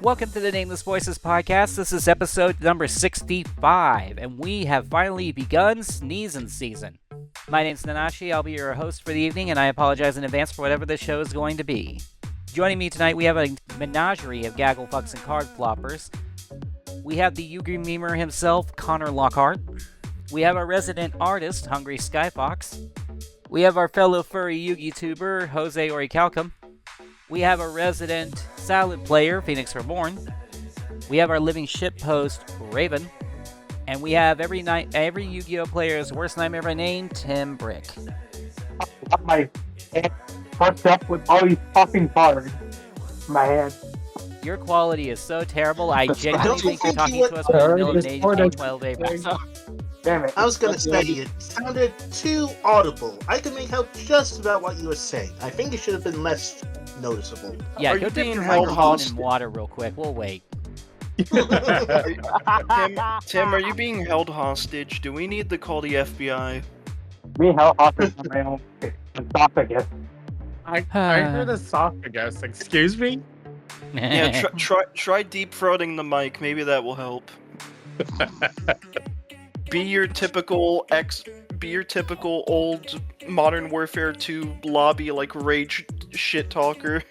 Welcome to the Nameless Voices podcast. This is episode number 65, and we have finally begun sneezing season. My name's Nanashi. I'll be your host for the evening, and I apologize in advance for whatever this show is going to be. Joining me tonight, we have a menagerie of gaggle fucks and card floppers. We have the Yugi memer himself, Connor Lockhart. We have our resident artist, Hungry Skyfox. We have our fellow furry Yugi tuber, Jose Oricalcum. We have a resident salad player, Phoenix Reborn. We have our living shitpost, Raven. And we have every Yu-Gi-Oh player's worst nightmare by name, Tim Brick. I got my hand fucked up with all these fucking cards in my hand. Your quality is so terrible, I genuinely think you're talking to us from the middle of an 12 Apex. Damn it. I was gonna say, it sounded too audible. I can make out just about what you were saying. I think it should have been less noticeable. Yeah, Are go you dip being your held microphone hostage? in water real quick. We'll wait. Tim, are you being held hostage? Do we need to call the FBI? Me hell hostage on my own esophagus. I heard esophagus. Excuse me? Yeah, try deep throating the mic. Maybe that will help. Be your typical old Modern Warfare 2 lobby like rage shit talker.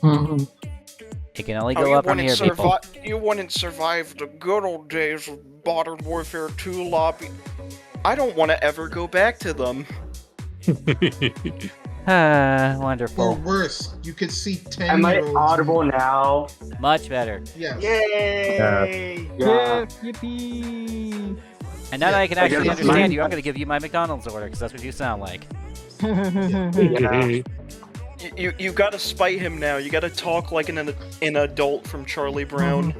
It can only go up from here, people. You wouldn't survive the good old days of Modern Warfare 2 lobby. I don't want to ever go back to them. Or Wonderful. worse, you could see 10 Am I audible now? Much better. Yeah. Yay! Yeah. Yippee! And now that I can actually guess understand mine- you, I'm going to give you my McDonald's order, because that's what you sound like. Yeah. You gotta spite him now. You gotta talk like an adult from Charlie Brown.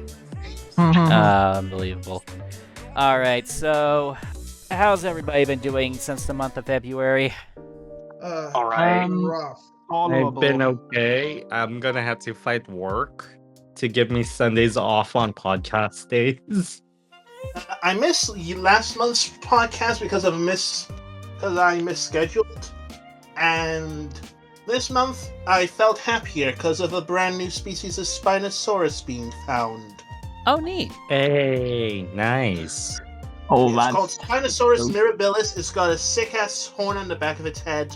Unbelievable. Alright, so how's everybody been doing since the month of February? Alright. Rough. I've been okay. I'm gonna have to fight work to give me Sundays off on podcast days. I missed last month's podcast because I misscheduled, and this month I felt happier because of a brand new species of Spinosaurus being found. Oh, neat. Hey, nice. Oh, It's called Spinosaurus mirabilis. It's got a sick-ass horn on the back of its head.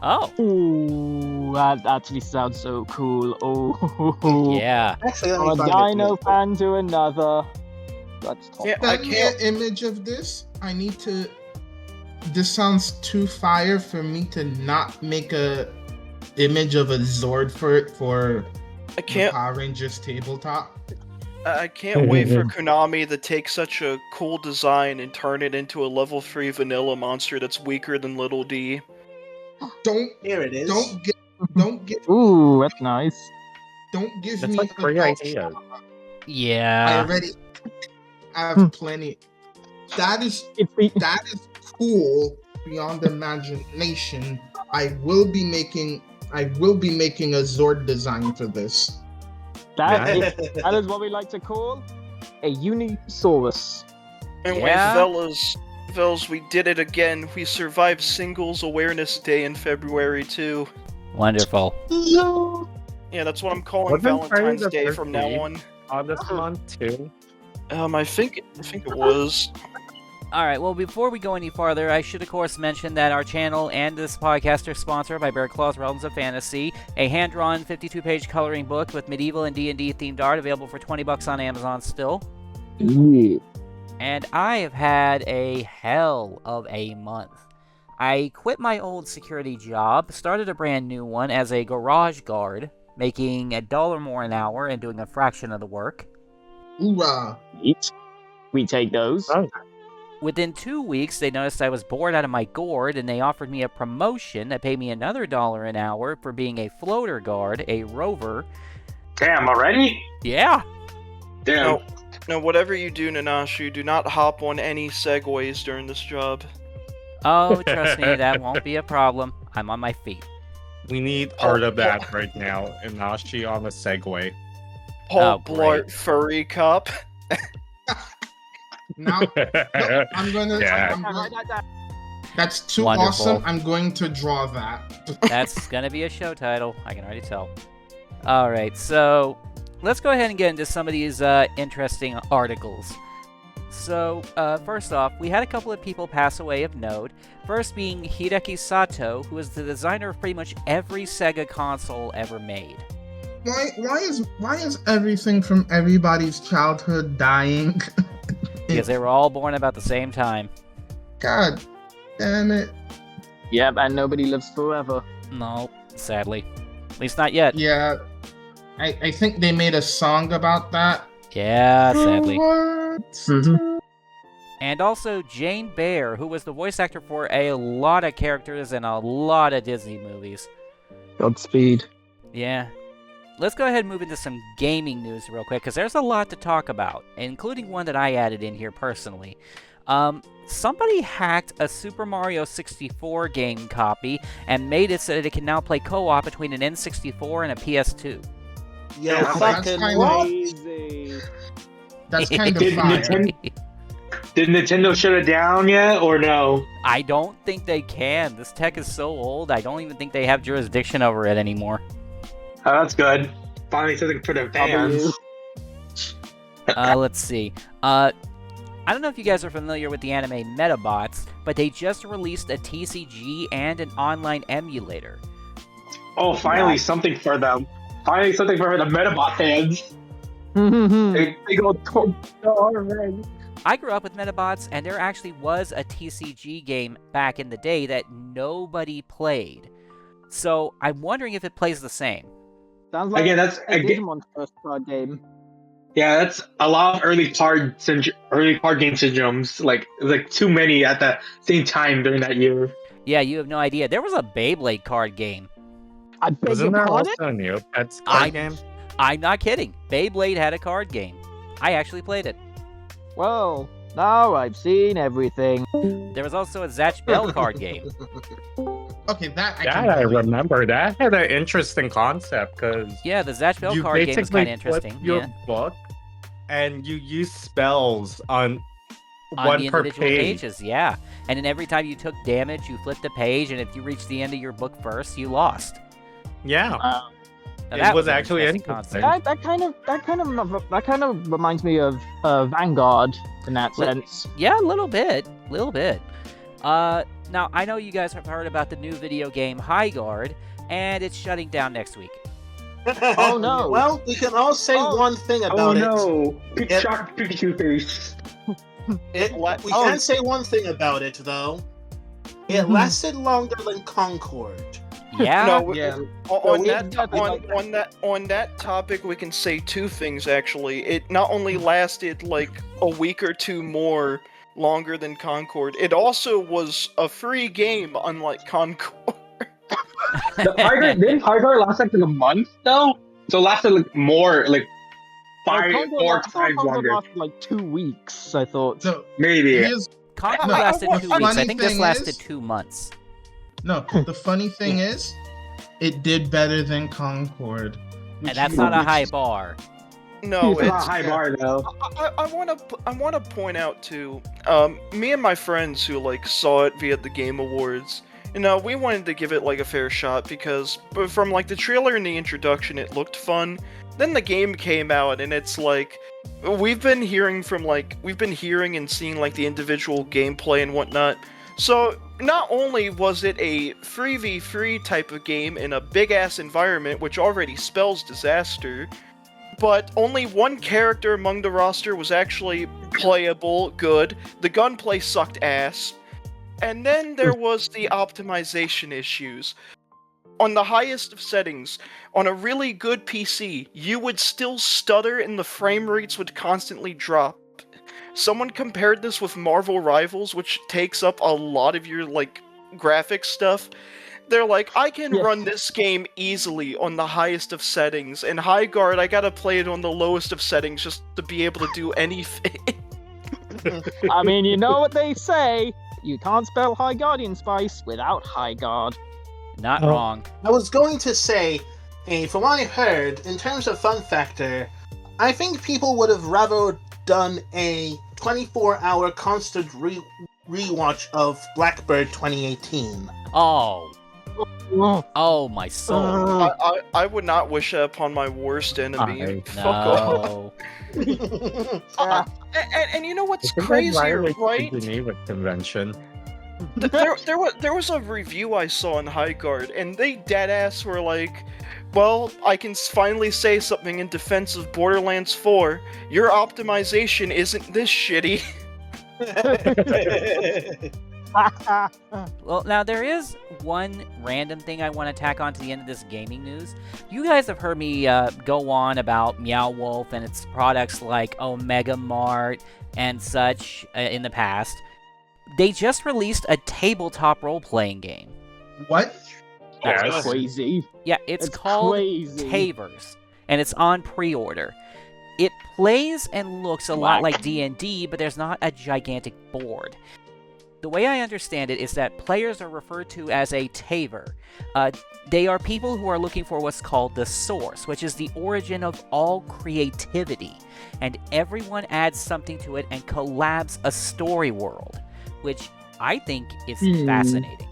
Oh, Ooh, that actually sounds so cool. Oh, yeah. Actually, let From me a find dino it. fan to another. That's top. Yeah, I Send me can't. an image of this. I need to. This sounds too fire for me to not make a image of a Zord for I the can't. Power Rangers tabletop. I can't wait for Konami to take such a cool design and turn it into a level 3 vanilla monster that's weaker than Little D. Don't Here it is. don't get Ooh, that's nice. don't give That's me like great adult idea. trauma. I Yeah. already have plenty. That is cool beyond imagination. I will be making a Zord design for this. That is what we like to call a Unisaurus. Anyway, Yeah? Vels, we did it again. We survived Singles Awareness Day in February too. Wonderful. Yeah, that's what I'm calling Wasn't Friday Valentine's the Day from now 13th? on. This month too. I think it was. Alright, well, before we go any farther, I should, of course, mention that our channel and this podcast are sponsored by Bear Claw's Realms of Fantasy, a hand-drawn 52-page coloring book with medieval and D&D themed art available for $20 on Amazon still. And I have had a hell of a month. I quit my old security job, started a brand new one as a garage guard, making $1 more an hour and doing a fraction of the work. Hoorah! Neat. We take those. Oh. Within 2 weeks, they noticed I was bored out of my gourd, and they offered me a promotion that paid me another $1 an hour for being a floater guard, a rover. Damn, already? Yeah! Damn. Now, whatever you do, Nanashi, do not hop on any segways during this job. Oh, trust me, that won't be a problem. I'm on my feet. We need art of that right now. And Nashi on the Segway. Paul Oh, Blart great. furry cop. Now I'm gonna. Yeah. I'm going- That's too Wonderful. awesome. I'm going to draw that. That's gonna be a show title. I can already tell. Alright, so let's go ahead and get into some of these interesting articles. So, first off, we had a couple of people pass away of note. First being Hideki Sato, who is the designer of pretty much every Sega console ever made. Why is everything from everybody's childhood dying? Because they were all born about the same time. God damn it. Yep, and nobody lives forever. No, sadly. At least not yet. Yeah. I think they made a song about that. Yeah, sadly. What? And also Jane Baer, who was the voice actor for a lot of characters in a lot of Disney movies. Godspeed. Yeah. Let's go ahead and move into some gaming news real quick, because there's a lot to talk about, including one that I added in here personally. Somebody hacked a Super Mario 64 game copy and made it so that it can now play co-op between an N64 and a PS2. Yeah, That's fucking kinda- what? Crazy. That's kind of Did fire. Did Nintendo shut it down yet, or no? I don't think they can. This tech is so old, I don't even think they have jurisdiction over it anymore. Oh, that's good. Finally something for the fans. Let's see. I don't know if you guys are familiar with the anime Metabots, but they just released a TCG and an online emulator. Oh, finally something for them. Finally something for the Metabot fans. They go already. I grew up with Metabots, and there actually was a TCG game back in the day that nobody played. So I'm wondering if it plays the same. Sounds like Again, that's Digimon's first card game. yeah, that's a lot of early card game syndromes. Like too many at the same time during that year. Yeah, you have no idea. There was a Beyblade card game. I beg Wasn't your there pardon? also a Neopets I- card game? I'm not kidding. Beyblade had a card game. I actually played it. Well, now I've seen everything. There was also a Zatch Bell card game. Okay, that I That can I believe. remember. That had an interesting concept because Yeah, the Zatch Bell you card game was basically kind of interesting. flip your Yeah. book and you use spells on On one the per individual page. pages, yeah. And then every time you took damage, you flipped a page, and if you reached the end of your book first, you lost. Yeah, Now, It that was an actually interesting interesting. concept. That kind of reminds me of Vanguard in that Well, sense. Yeah, a little bit. Now, I know you guys have heard about the new video game High Guard, and it's shutting down next week. Oh, no. Well, we can all say Oh. one thing Oh about no! Big It- shock Pikachu face. it. What? We Oh. can say one thing about it, though. It Mhm. lasted longer than Concord. Yeah? No, Yeah. on we- that topic, we can say two things actually. It not only lasted like a week or two more longer than Concord, it also was a free game, unlike Concord. Didn't Hard last like a month though? So it lasted like more, like five, Concord four I thought times Concord longer. lasted like 2 weeks, I thought. So Maybe. here's Concord No, lasted the 2 weeks. I funny think this thing lasted is- 2 months. no. The funny thing is, it did better than Concord. And that's not a high bar. No, It's not a it's high bar though. I want to point out too. Me and my friends who like saw it via the Game Awards, we wanted to give it like a fair shot because from like the trailer and the introduction, it looked fun. Then the game came out, and it's like we've been hearing and seeing like the individual gameplay and whatnot. So not only was it a 3v3 type of game in a big ass environment, which already spells disaster, but only one character among the roster was actually playable, good. The gunplay sucked ass. And then there was the optimization issues. On the highest of settings, on a really good PC, you would still stutter and the frame rates would constantly drop. Someone compared this with Marvel Rivals, which takes up a lot of your, like, graphics stuff. They're like, I can Yeah. run this game easily on the highest of settings, and High Guard, I gotta play it on the lowest of settings just to be able to do anything. I mean, you know what they say. You can't spell High Guardian Spice without High Guard. Not Oh. wrong. I was going to say, from what I heard, in terms of fun factor, I think people would have rather done a 24-hour constant rewatch of Blackbird 2018. Oh. Oh, my soul. I would not wish that upon my worst enemy. Fuck off. No. And you know what's I think that crazier, violates right? the Geneva Convention. There was a review I saw on Highguard, and they deadass were like, well, I can finally say something in defense of Borderlands 4. Your optimization isn't this shitty. Well, now there is one random thing I want to tack on to the end of this gaming news. You guys have heard me go on about Meow Wolf and its products like Omega Mart and such in the past. They just released a tabletop role-playing game. What? That's crazy. Yeah, it's called crazy. Tavers, and it's on pre-order. It plays and looks a lot like D&D, but there's not a gigantic board. The way I understand it is that players are referred to as a Taver. They are people who are looking for what's called the source, which is the origin of all creativity. And everyone adds something to it and collabs a story world, which I think is fascinating.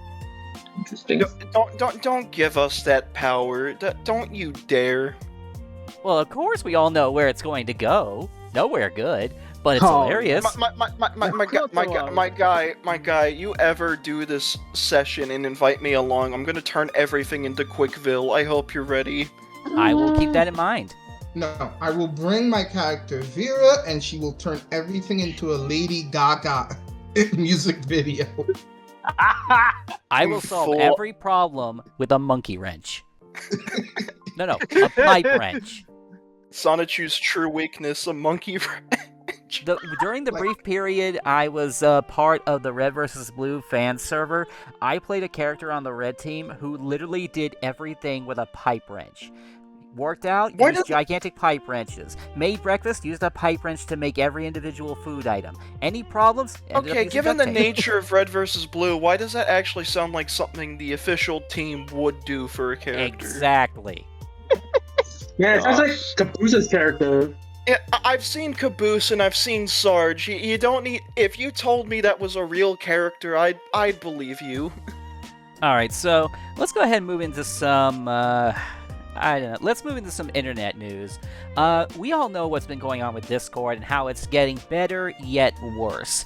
Interesting. Don't give us that power. Don't you dare. Well, of course we all know where it's going to go. Nowhere good, but it's hilarious. My guy, you ever do this session and invite me along, I'm gonna turn everything into Quickville. I hope you're ready. I will keep that in mind. No, I will bring my character Vera, and she will turn everything into a Lady Gaga music video. I will solve every problem with a monkey wrench. No, a pipe wrench. Sonichu's true weakness, a monkey wrench. During the brief period I was part of the Red vs. Blue fan server, I played a character on the Red team who literally did everything with a pipe wrench. Worked out, used gigantic pipe wrenches. Made breakfast, used a pipe wrench to make every individual food item. Any problems? Okay, given the nature of Red vs. Blue, why does that actually sound like something the official team would do for a character? Exactly. Yeah, it sounds like Cabooses' character. Yeah, I've seen Caboose and I've seen Sarge. You don't need. If you told me that was a real character, I'd believe you. All right, so let's go ahead and move into some. I don't know. Let's move into some internet news. We all know what's been going on with Discord and how it's getting better yet worse.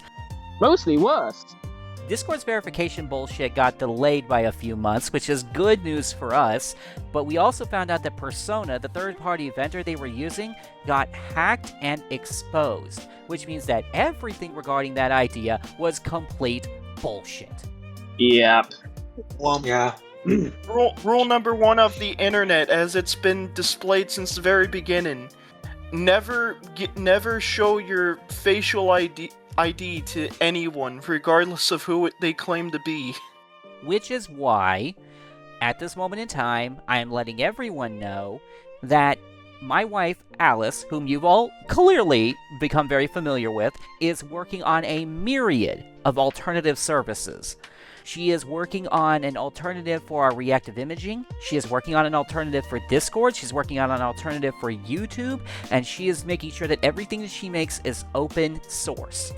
Mostly worse. Discord's verification bullshit got delayed by a few months, which is good news for us, but we also found out that Persona, the third-party vendor they were using, got hacked and exposed, which means that everything regarding that idea was complete bullshit. Yep. Well, Yeah. Rule number 1 of the internet, as it's been displayed since the very beginning: never show your facial ID to anyone, regardless of who they claim to be. Which is why, at this moment in time, I am letting everyone know that my wife, Alice, whom you've all clearly become very familiar with, is working on a myriad of alternative services. She is working on an alternative for our reactive imaging. She is working on an alternative for Discord. She's working on an alternative for YouTube. And she is making sure that everything that she makes is open source.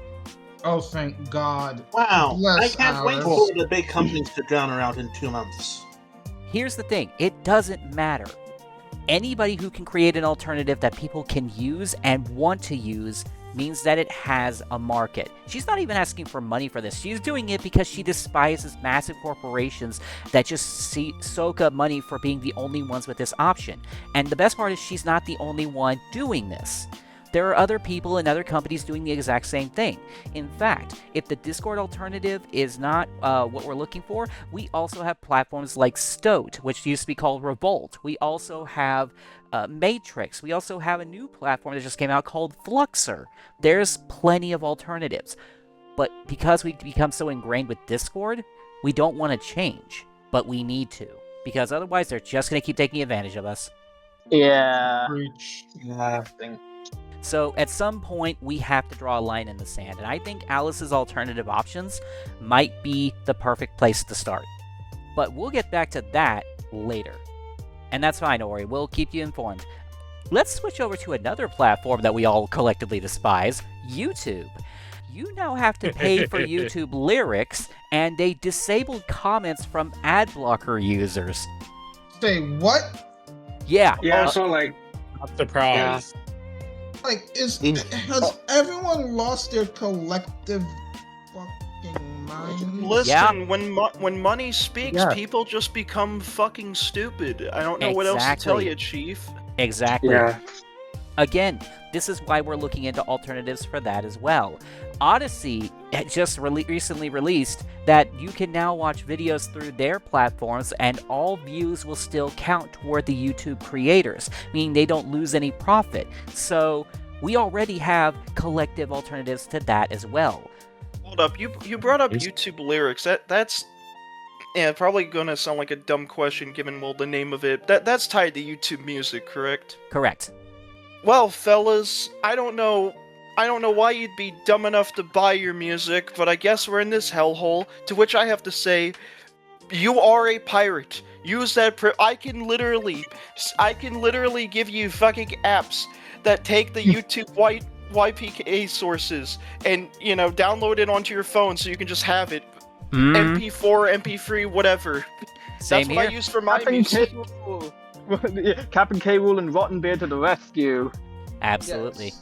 Oh, thank God. wow. Bless I can't wait Alice. for the big companies to drown her out in 2 months. Here's the thing. It doesn't matter. Anybody who can create an alternative that people can use and want to use means that it has a market. She's not even asking for money for this. She's doing it because she despises massive corporations that just soak up money for being the only ones with this option. And the best part is she's not the only one doing this. There are other people and other companies doing the exact same thing. In fact, if the Discord alternative is not what we're looking for, we also have platforms like Stoat, which used to be called Revolt. We also have Matrix. We also have a new platform that just came out called Fluxer. There's plenty of alternatives. But because we've become so ingrained with Discord, we don't want to change. But we need to. Because otherwise they're just going to keep taking advantage of us. Yeah. Preach. Yeah. So at some point, we have to draw a line in the sand, and I think Alice's alternative options might be the perfect place to start. But we'll get back to that later. And that's fine, Ori, we'll keep you informed. Let's switch over to another platform that we all collectively despise, YouTube. you now have to pay for YouTube lyrics, and they disabled comments from ad blocker users. Say what? Yeah. Yeah, so like, Not surprised. Like, has everyone lost their collective fucking mind? Listen, when money speaks, Yeah. people just become fucking stupid. I don't know what else to tell Exactly. you, Chief. Exactly. yeah. Again, this is why we're looking into alternatives for that as well. Odyssey had just recently released that you can now watch videos through their platforms and all views will still count toward the YouTube creators, meaning they don't lose any profit. So we already have collective alternatives to that as well. Hold up, you brought up YouTube lyrics. That's probably gonna sound like a dumb question given the name of it. That's tied to YouTube Music, correct? Correct. Well, fellas, I don't know why you'd be dumb enough to buy your music, but I guess we're in this hellhole, to which I have to say, you are a pirate. Use that I can literally give you fucking apps that take the YouTube YPK sources and, download it onto your phone so you can just have it. MP4, MP3, whatever. Same That's what I here. use for my Captain music. Captain K. Rool and Rotten Beer to the rescue. Absolutely.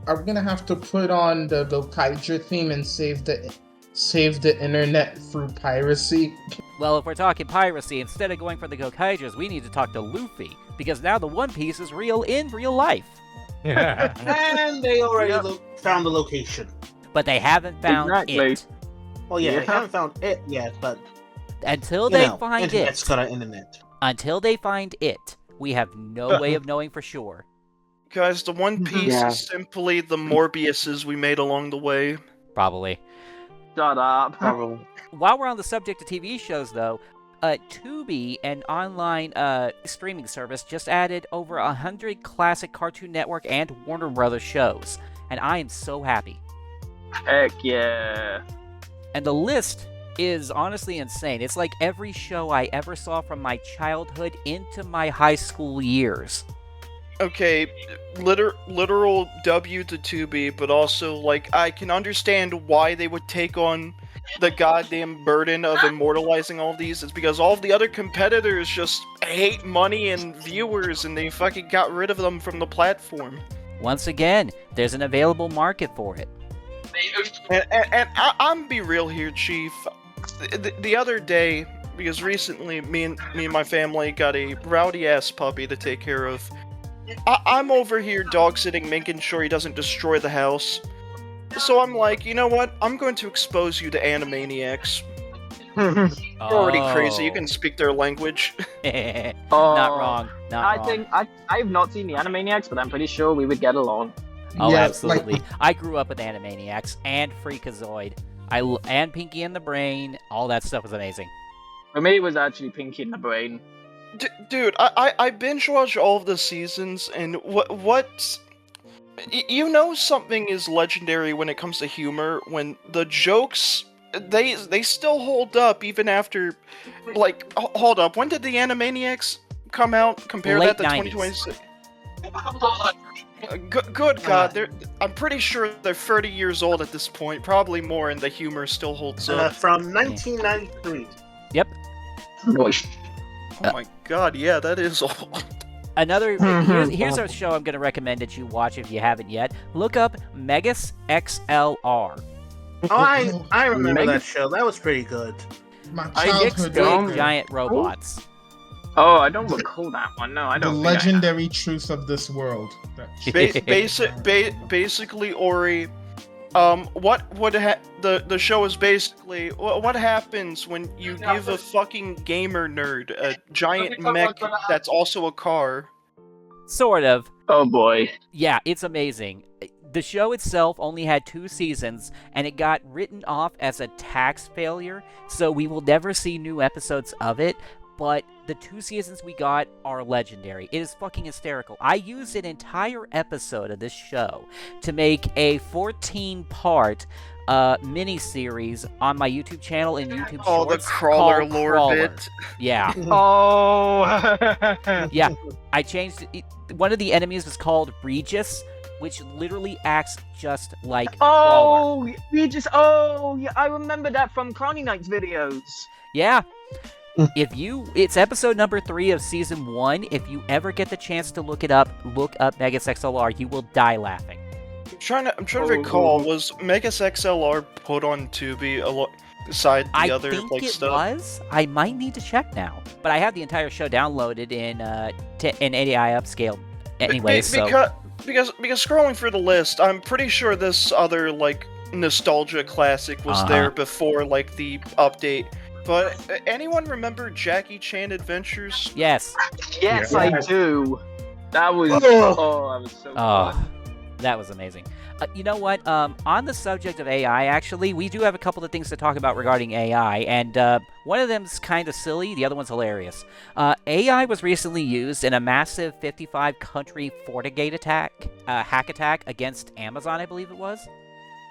Are we gonna have to put on the Gokaiger theme and save the internet through piracy? Well, if we're talking piracy, instead of going for the Gokaijers, we need to talk to Luffy, because now the One Piece is real in real life. Yeah. And they already found the location. But they haven't found Exactly. it. Well, yeah, Yeah. they haven't found it yet, but Until they find internet's it. got internet. Until they find it, we have no way of knowing for sure. Guys, the One Piece Yeah. is simply the Morbiuses we made along the way. Probably. Shut up. Probably. While we're on the subject of TV shows, though, Tubi, an online streaming service, just added over 100 classic Cartoon Network and Warner Brothers shows, and I am so happy. Heck yeah. And the list is honestly insane. It's like every show I ever saw from my childhood into my high school years. Okay, literal W to Tubi, but also, like, I can understand why they would take on the goddamn burden of immortalizing all of these. It's because all of the other competitors just hate money and viewers, and they fucking got rid of them from the platform. Once again, there's an available market for it. And I'm be real here, Chief. The other day, because recently me and my family got a rowdy-ass puppy to take care of, I'm over here dog-sitting, making sure he doesn't destroy the house. So I'm like, you know what? I'm going to expose you to Animaniacs. You're already crazy. You can speak their language. Not Oh, wrong. Not I wrong. think I've not seen the Animaniacs, but I'm pretty sure we would get along. Oh, Yeah, absolutely. like- I grew up with Animaniacs and Freakazoid. And Pinky and the Brain. All that stuff was amazing. For me, it was actually Pinky in the Brain. Dude, I binge watched all of the seasons, and what's... You know something is legendary when it comes to humor, when the jokes, they still hold up even after, like, hold up, when did the Animaniacs come out? Compare Late that to 90s. 2026. Good God, I'm pretty sure they're 30 years old at this point, probably more, and the humor still holds up. From 1993. Yep. Oh my God, yeah, that is old. Another here's a show I'm going to recommend that you watch if you haven't yet. Look up Megas XLR. Oh, I remember that show. That was pretty good. My Six childhood big nightmare. giant robots. Oh, I don't recall that one. No, I The don't. think I have. legendary truth of this world. Basically, Ori, the show is basically what happens when you give a fucking gamer nerd a giant mech that's also a car. Sort of. Oh boy. Yeah, it's amazing. The show itself only had 2 seasons, and it got written off as a tax failure, so we will never see new episodes of it, but the 2 seasons we got are legendary. It is fucking hysterical. I used an entire episode of this show to make a 14-part mini-series on my YouTube channel and YouTube Oh, the Shorts crawler called lore Crawler. bit. Yeah. Oh. Yeah, I changed it. One of the enemies was called Regis, which literally acts just like Crawler. Yeah, I remember that from Clowny Knight's videos. Yeah. It's episode number 3 of season 1. If you ever get the chance to look up Megas XLR, you will die laughing. I'm trying to recall, was Megas XLR put on Tubi beside the other think like it stuff? was. I might need to check now, but I have the entire show downloaded in AI upscale. Anyway, because scrolling through the list, I'm pretty sure this other like nostalgia classic was there before like the update. But anyone remember Jackie Chan Adventures? Yes. Yes, I do. That was that was so fun. That was amazing. You know what? On the subject of AI, actually, we do have a couple of things to talk about regarding AI, and one of them's kind of silly, the other one's hilarious. AI was recently used in a massive 55-country FortiGate hack attack against Amazon, I believe it was.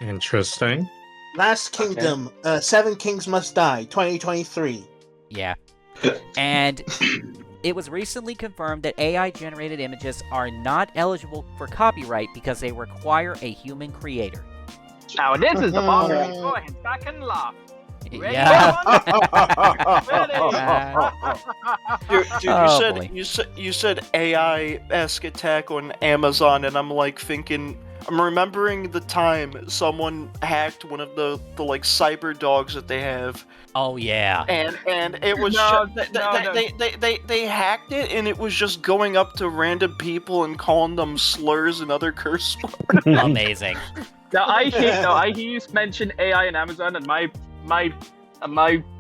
Interesting. Last Kingdom, 7 Kings Must Die, 2023. Yeah. And it was recently confirmed that AI-generated images are not eligible for copyright because they require a human creator. Now this is the part where you go ahead, back and laugh. Ready, Yeah. Dude, Boy. you said AI-esque attack on Amazon, and I'm like thinking, I'm remembering the time someone hacked one of the like cyber dogs that they have. Oh yeah. And it was they hacked it, and it was just going up to random people and calling them slurs and other curse words. Amazing. Now I hear you mention AI and Amazon, and my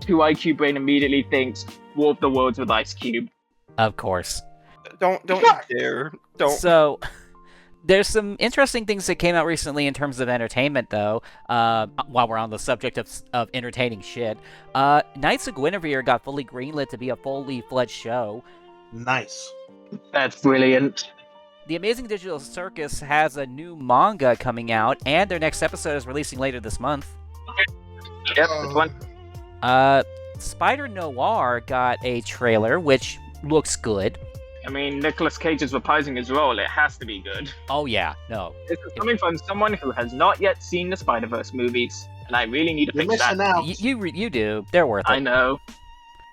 2 IQ brain immediately thinks War of the Worlds with Ice Cube. Of course. Don't you dare. Don't. So, there's some interesting things that came out recently in terms of entertainment, though, while we're on the subject of entertaining shit. Knights of Guinevere got fully greenlit to be a fully fledged show. Nice. That's brilliant. The Amazing Digital Circus has a new manga coming out, and their next episode is releasing later this month. Yep, this one. Spider Noir got a trailer, which looks good. I mean, Nicolas Cage is reprising his role. It has to be good. Oh yeah, no. This is coming from someone who has not yet seen the Spider-Verse movies, and I really need to You're fix that. missing out. You do. They're worth it. I know.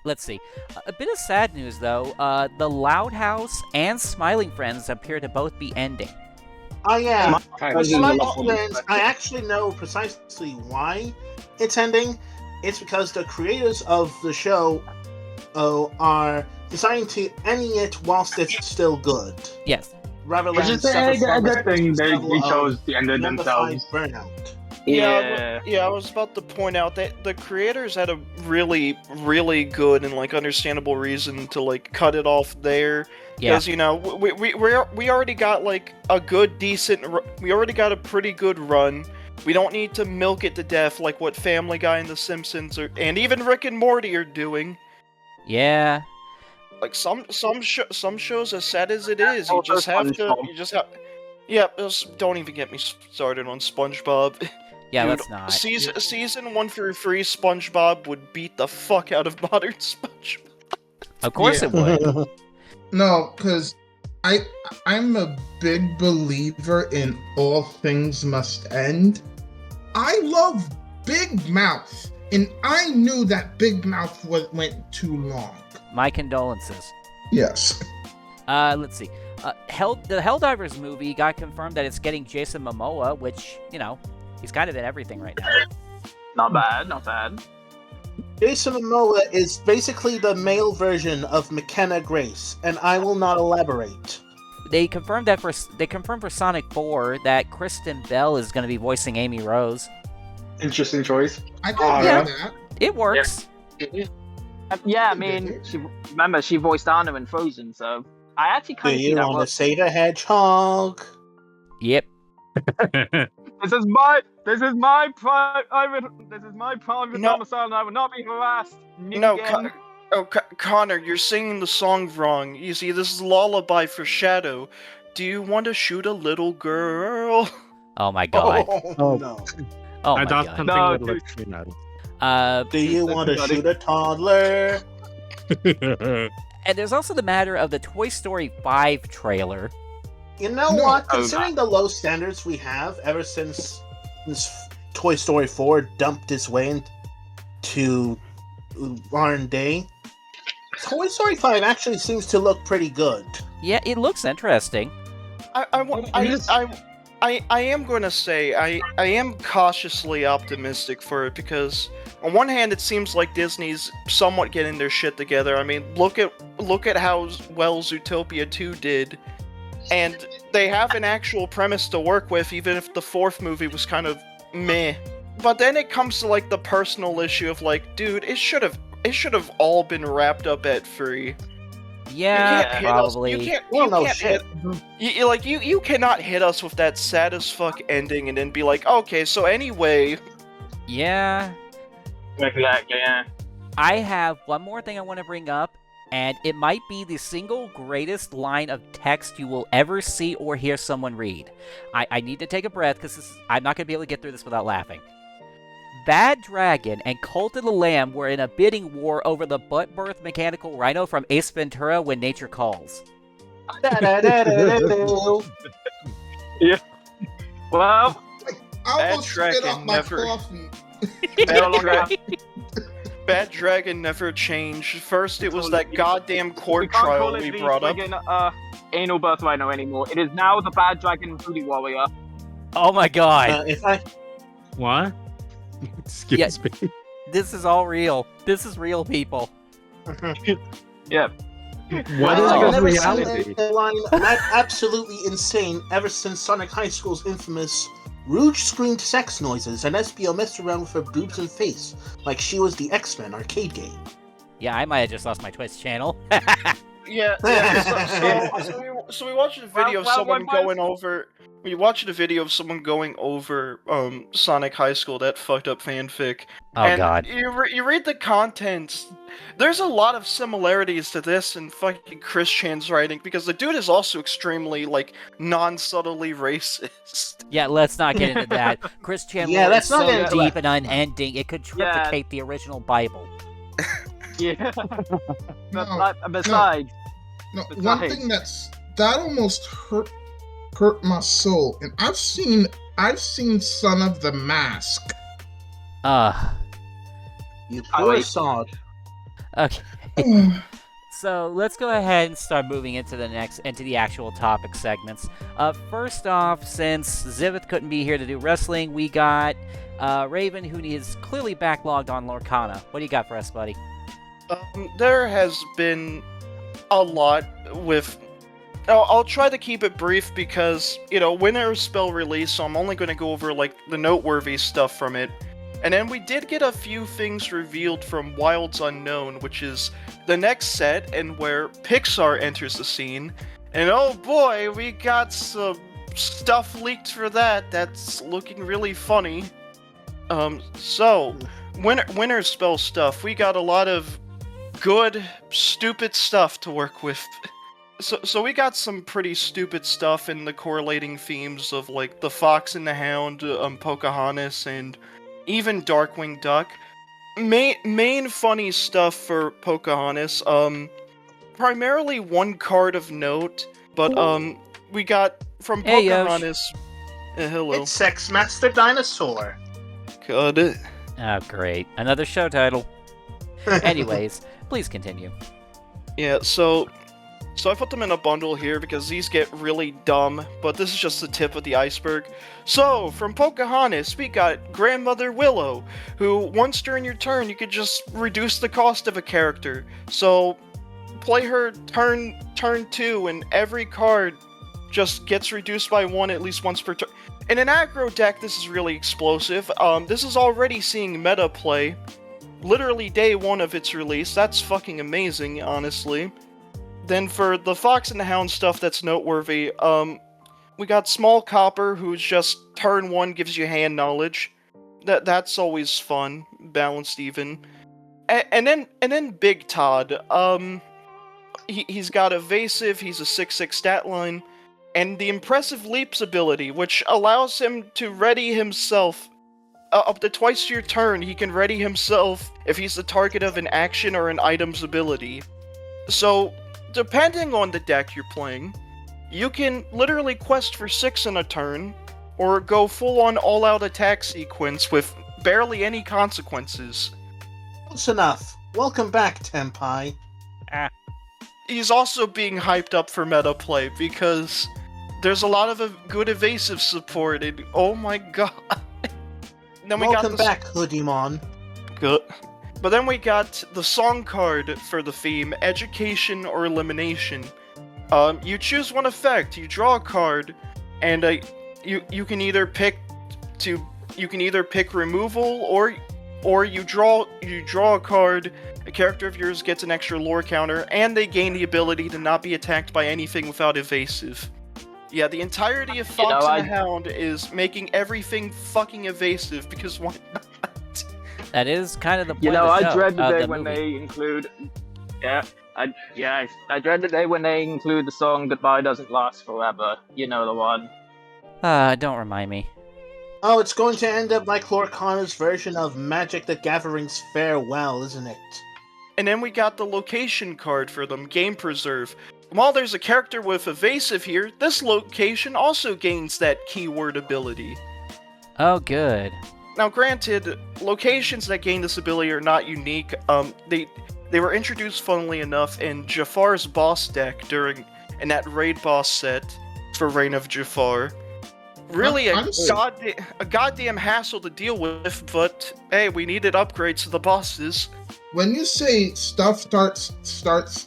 Let's see. A bit of sad news, though. The Loud House and Smiling Friends appear to both be ending. Oh yeah. I For didn't Smiling know. Friends, I actually know precisely why it's ending. It's because the creators of the show are deciding to ending it whilst it's still good, Yes. rather Which than is a suffer from good thing they level chose of to end it mummified themselves. burnout. Yeah. I was about to point out that the creators had a really, really good and like understandable reason to like cut it off there. Yeah. Because we already got like a good, decent. We already got a pretty good run. We don't need to milk it to death like what Family Guy and The Simpsons and even Rick and Morty are doing. Yeah. Like some shows, as sad as it is, you Also just have to. SpongeBob. You just have. Yeah, don't even get me started on SpongeBob. Yeah, Dude, let's not. Season 1 through 3 SpongeBob would beat the fuck out of modern SpongeBob. Of course Yeah. it would. No, because I'm a big believer in all things must end. I love Big Mouth, and I knew that Big Mouth went too long. My condolences. Yes. Let's see. The Helldivers movie got confirmed that it's getting Jason Momoa, which, he's kind of in everything right now. Not bad, not bad. Jason Momoa is basically the male version of McKenna Grace, and I will not elaborate. They confirmed for Sonic 4 that Kristen Bell is going to be voicing Amy Rose. Interesting choice. I can yeah. get that. It works. Yeah, I mean, she voiced Anna in Frozen, so I actually Do kind of see you that want to work. say the hedgehog? Yep. This is my private No. domicile, and I will not be harassed. No, Again. Connor, you're singing the song wrong. You see, this is Lullaby for Shadow. Do you want to shoot a little girl? Oh my god. Oh, no. Oh I my thought god. something No, would dude. look me nuts. Do you want to shoot a toddler? And there's also the matter of the Toy Story 5 trailer. You know No. what? Considering the low standards we have ever since Toy Story 4 dumped its way into modern day, Toy Story 5 actually seems to look pretty good. Yeah, it looks interesting. I am going to say I am cautiously optimistic for it because on one hand it seems like Disney's somewhat getting their shit together. I mean, look at how well Zootopia 2 did, and they have an actual premise to work with, even if the fourth movie was kind of meh. But then it comes to like the personal issue of like, dude, it should have all been wrapped up at 3. Yeah, probably. You cannot hit us with that sad as fuck ending and then be like, okay, so anyway. Yeah. Exactly, yeah. I have one more thing I want to bring up, and it might be the single greatest line of text you will ever see or hear someone read. I need to take a breath because I'm not going to be able to get through this without laughing. Bad Dragon and Cult of the Lamb were in a bidding war over the butt-birth mechanical rhino from Ace Ventura: When Nature Calls. Yeah. Well, I almost spit out my coffee. Bad Dragon never changed. First, it was that goddamn court trial we brought up. Anal birth rhino anymore. It is now the Bad Dragon Booty Warrior. Oh my god. What? Excuse me. This is all real. This is real, people. Yeah. What is I've never reality? seen a line that absolutely insane ever since Sonic High School's infamous Rouge screamed sex noises and SBO messed around with her boobs and face like she was the X-Men arcade game. Yeah, I might have just lost my Twitch channel. Yeah. So we watched a video of someone going over. We watched a video of someone going over Sonic High School, that fucked up fanfic. Oh and god. You read the contents. There's a lot of similarities to this and fucking Chris Chan's writing because the dude is also extremely like non-subtly racist. Yeah, let's not get into that. Chris Chan is so deep and unending, it could triplicate the original Bible. Yeah. Besides, one thing that almost hurt my soul, and I've seen Son of the Mask. You poor sod. Okay. So let's go ahead and start moving into the actual topic segments. First off, since Zivith couldn't be here to do wrestling, we got Raven, who is clearly backlogged on Lorcana. What do you got for us, buddy? There has been a lot with. I'll try to keep it brief because, Winter Spell released, so I'm only going to go over, the noteworthy stuff from it. And then we did get a few things revealed from Wilds Unknown, which is the next set, and where Pixar enters the scene. And oh boy, we got some stuff leaked for that that's looking really funny. So, Winter Spell stuff, we got a lot of good, stupid stuff to work with. So we got some pretty stupid stuff in the correlating themes of the Fox and the Hound, Pocahontas, and even Darkwing Duck. Main funny stuff for Pocahontas. Primarily one card of note, but we got from Pocahontas. Hello. It's Sex Master Dinosaur. Got it. Oh, great! Another show title. Anyways, please continue. Yeah. So I put them in a bundle here because these get really dumb, but this is just the tip of the iceberg. So, from Pocahontas, we got Grandmother Willow, who, once during your turn, you could just reduce the cost of a character. So, play her turn 2, and every card just gets reduced by 1 at least once per turn. In an aggro deck, this is really explosive. This is already seeing meta play. Literally day 1 of its release. That's fucking amazing, honestly. Then for the Fox and the Hound stuff that's noteworthy, we got Small Copper, who's just turn 1 gives you hand knowledge. That's always fun, balanced even. And then Big Todd, he's got Evasive, he's a 6/6 stat line, and the Impressive Leaps ability, which allows him to ready himself. Up to twice your turn, he can ready himself if he's the target of an action or an item's ability. So, depending on the deck you're playing, you can literally quest for 6 in a turn, or go full-on all-out attack sequence with barely any consequences. Close enough. Welcome back, Tenpai. He's also being hyped up for meta play because there's a lot of good evasive support, and oh my god. Then we Welcome got back, Hoodiemon. Good. But then we got the song card for the theme, Education or Elimination. You choose one effect, you draw a card, and you can either pick removal or you draw a card, a character of yours gets an extra lore counter, and they gain the ability to not be attacked by anything without evasive. Yeah, the entirety of Fox and the Hound is making everything fucking evasive, because why not? That is kind of the point You know, of the I show, dread the day the when movie. they include. I dread the day when they include the song "Goodbye Doesn't Last Forever." You know the one. Don't remind me. Oh, it's going to end up like Lorcana's version of Magic the Gathering's Farewell, isn't it? And then we got the location card for them, Game Preserve. While there's a character with evasive here, this location also gains that keyword ability. Oh, good. Now granted, locations that gain this ability are not unique. They were introduced, funnily enough, in Jafar's boss deck in that raid boss set for Reign of Jafar. Really a goddamn hassle to deal with, but hey, we needed upgrades to the bosses. When you say stuff starts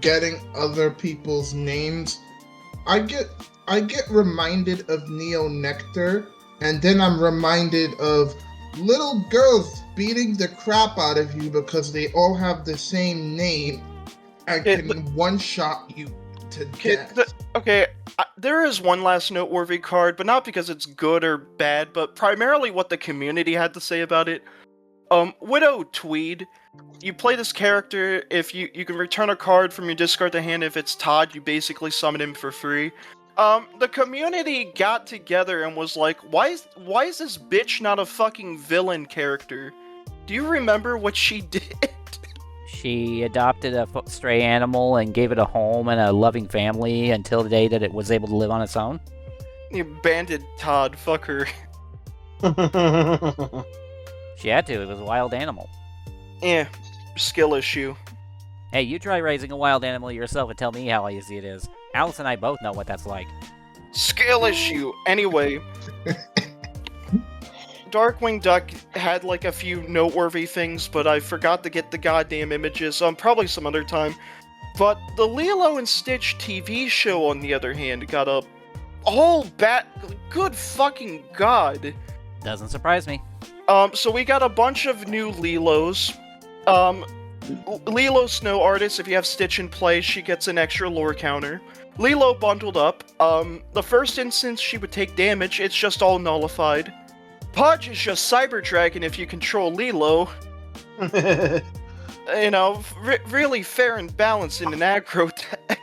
getting other people's names, I get reminded of Neo Nectar, and then I'm reminded of little girls beating the crap out of you because they all have the same name and can one-shot you to death. There is one last noteworthy card, but not because it's good or bad, but primarily what the community had to say about it. Widow Tweed. You play this character, if you can return a card from your discard to hand. If it's Todd, you basically summon him for free. The community got together and was like, why is this bitch not a fucking villain character? Do you remember what she did? She adopted a stray animal and gave it a home and a loving family until the day that it was able to live on its own. You banded Todd, fuck her. She had to, it was a wild animal. Skill issue. Hey, you try raising a wild animal yourself and tell me how easy it is. Alice and I both know what that's like. Skill issue! Anyway. Darkwing Duck had like a few noteworthy things, but I forgot to get the goddamn images, probably some other time. But the Lilo and Stitch TV show, on the other hand, got a whole good fucking god. Doesn't surprise me. So we got a bunch of new Lilos. Lilo Snow Artist, if you have Stitch in play, she gets an extra lore counter. Lilo bundled up. The first instance she would take damage, it's just all nullified. Pudge is just Cyber Dragon if you control Lilo. You know, really fair and balanced in an aggro deck.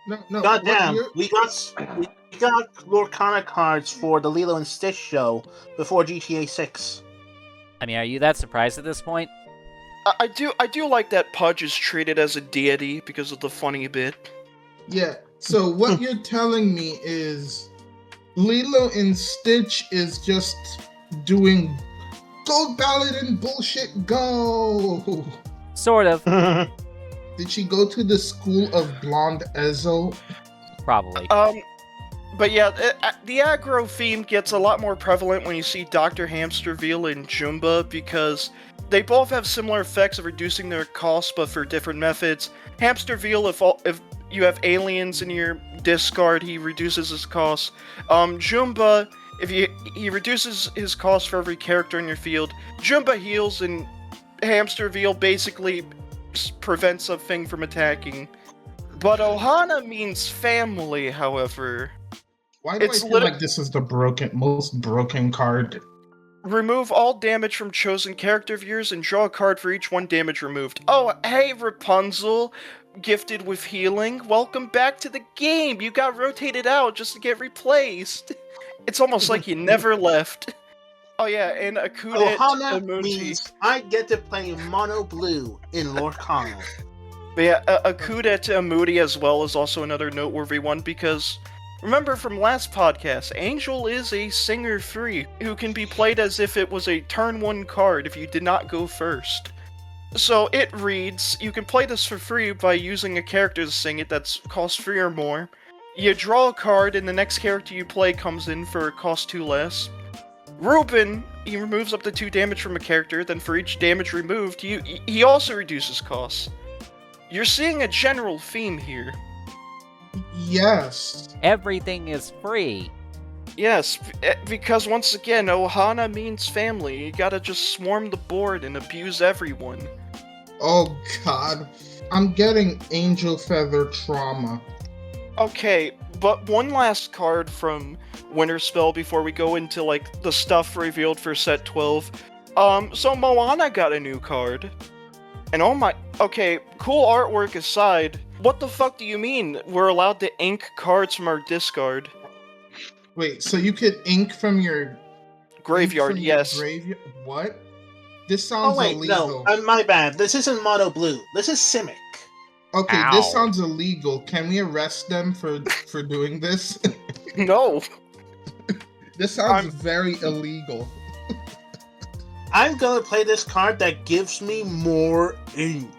No, Goddamn, we got Lorcana cards for the Lilo and Stitch show before GTA 6. I mean, are you that surprised at this point? I do like that Pudge is treated as a deity because of the funny bit. Yeah, so what you're telling me is Lilo and Stitch is just doing Gold Ballad and bullshit go! Sort of. Did she go to the school of Blonde Ezo? Probably. But yeah, the aggro theme gets a lot more prevalent when you see Dr. Hamsterville and Jumba, because they both have similar effects of reducing their costs, but for different methods. Hamsterville, if you have aliens in your discard, he reduces his costs. Jumba, if he reduces his cost for every character in your field. Jumba heals, and Hamsterville basically prevents a thing from attacking. But Ohana means family, however. Why do I feel like this is the most broken card? Remove all damage from chosen character of yours and draw a card for each one damage removed. Oh, hey Rapunzel, gifted with healing. Welcome back to the game. You got rotated out just to get replaced. It's almost like you never left. Oh yeah, and a Kudet Ohana emoji. means I get to play Mono Blue in Lorcana. But yeah, a Akuda to Moody as well is also another noteworthy one because remember from last podcast, Angel is a singer free who can be played as if it was a turn 1 card if you did not go first. So it reads, you can play this for free by using a character to sing it that's cost 3 or more. You draw a card and the next character you play comes in for cost 2 less. Ruben, he removes up to 2 damage from a character, then for each damage removed, he also reduces costs. You're seeing a general theme here. Yes. Everything is free. Yes, because once again, Ohana means family. You gotta just swarm the board and abuse everyone. Oh god. I'm getting angel feather trauma. Okay, but one last card from Winter Spell before we go into, like, the stuff revealed for set 12. So Moana got a new card. And oh my... Okay, cool artwork aside, what the fuck do you mean we're allowed to ink cards from our discard? Wait, so you could ink from your... Graveyard, yes. What? This sounds illegal. No, my bad. This isn't Mono Blue. This is Simic. Okay, Ow. This sounds illegal. Can we arrest them for doing this? No. This sounds very illegal. I'm gonna play this card that gives me more ink.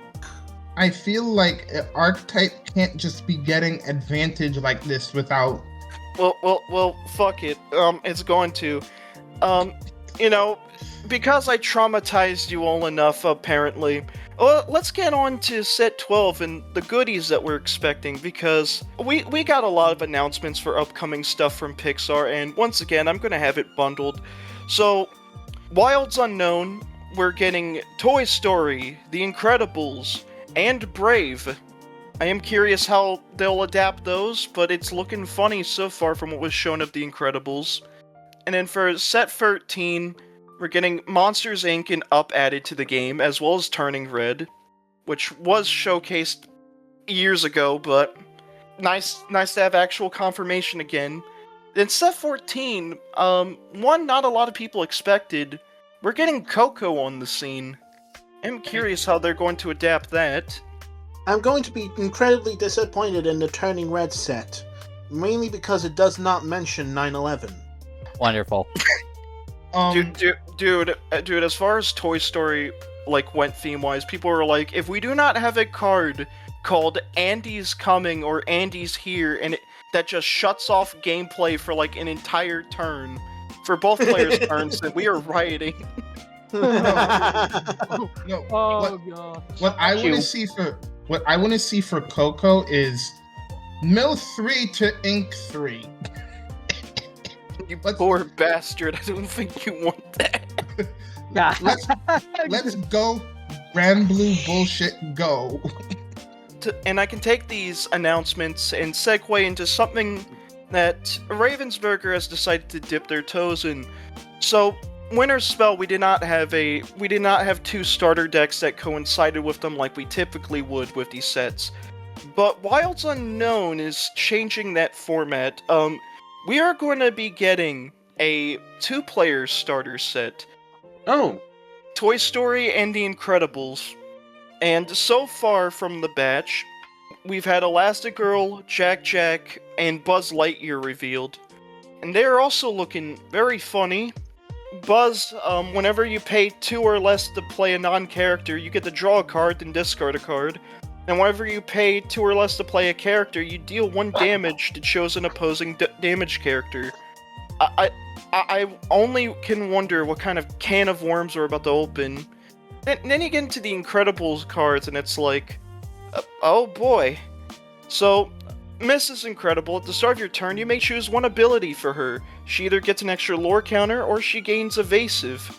I feel like an archetype can't just be getting advantage like this without... Well, fuck it. It's going to. You know, because I traumatized you all enough, apparently. Well, let's get on to set 12 and the goodies that we're expecting, because we got a lot of announcements for upcoming stuff from Pixar, and once again, I'm gonna have it bundled. So, Wilds Unknown, we're getting Toy Story, The Incredibles, and Brave. I am curious how they'll adapt those, but it's looking funny so far from what was shown of The Incredibles. And then for set 13, we're getting Monsters Inc. and Up added to the game, as well as Turning Red, which was showcased years ago, but nice to have actual confirmation again. Then set 14, one not a lot of people expected, we're getting Coco on the scene. I'm curious how they're going to adapt that. I'm going to be incredibly disappointed in the Turning Red set, mainly because it does not mention 9/11. Wonderful. Dude, as far as Toy Story went theme-wise, people were like, if we do not have a card called Andy's Coming or Andy's Here, and that just shuts off gameplay for an entire turn, for both players' turns, then we are rioting. No. Oh god. What I want to see for Coco is Mill 3 to Ink 3. You poor bastard, I don't think you want that. Let's go Granblue bullshit go. And I can take these announcements and segue into something that Ravensburger has decided to dip their toes in. So, Winter Spell, we did not have 2 starter decks that coincided with them like we typically would with these sets. But Wilds Unknown is changing that format. We are going to be getting a 2-player starter set. Oh. Toy Story and The Incredibles. And so far from the batch, we've had Elastigirl, Jack, and Buzz Lightyear revealed. And they're also looking very funny. Buzz, whenever you pay 2 or less to play a non-character, you get to draw a card and discard a card. And whenever you pay 2 or less to play a character, you deal 1 damage to chosen opposing damage character. I only can wonder what kind of can of worms we're about to open. Then you get into the Incredibles cards, and it's like, oh boy. So, Mrs. Incredible, at the start of your turn, you may choose 1 ability for her. She either gets an extra lore counter, or she gains evasive.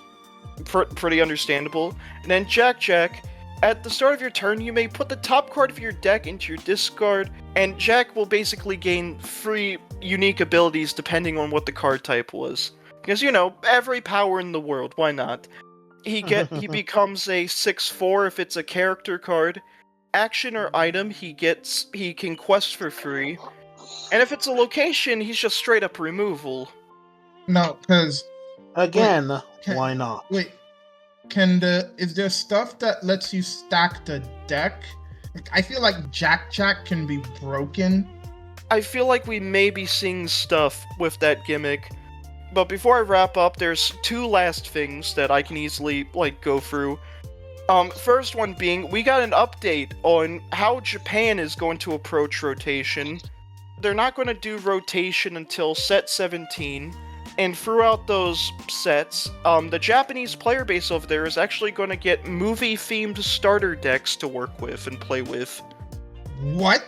Pretty understandable. And then Jack, at the start of your turn, you may put the top card of your deck into your discard, and Jack will basically gain 3 unique abilities depending on what the card type was. Because, every power in the world, why not? He becomes a 6/4 if it's a character card. Action or item, he can quest for free. And if it's a location, he's just straight up removal. No, because... Again, why not? Wait, is there stuff that lets you stack the deck I feel like Jack can be broken. I feel like we may be seeing stuff with that gimmick. But before I wrap up, there's two last things that I can easily, go through. First one being, we got an update on how Japan is going to approach rotation. They're not going to do rotation until set 17, and throughout those sets, the Japanese player base over there is actually going to get movie-themed starter decks to work with and play with. What?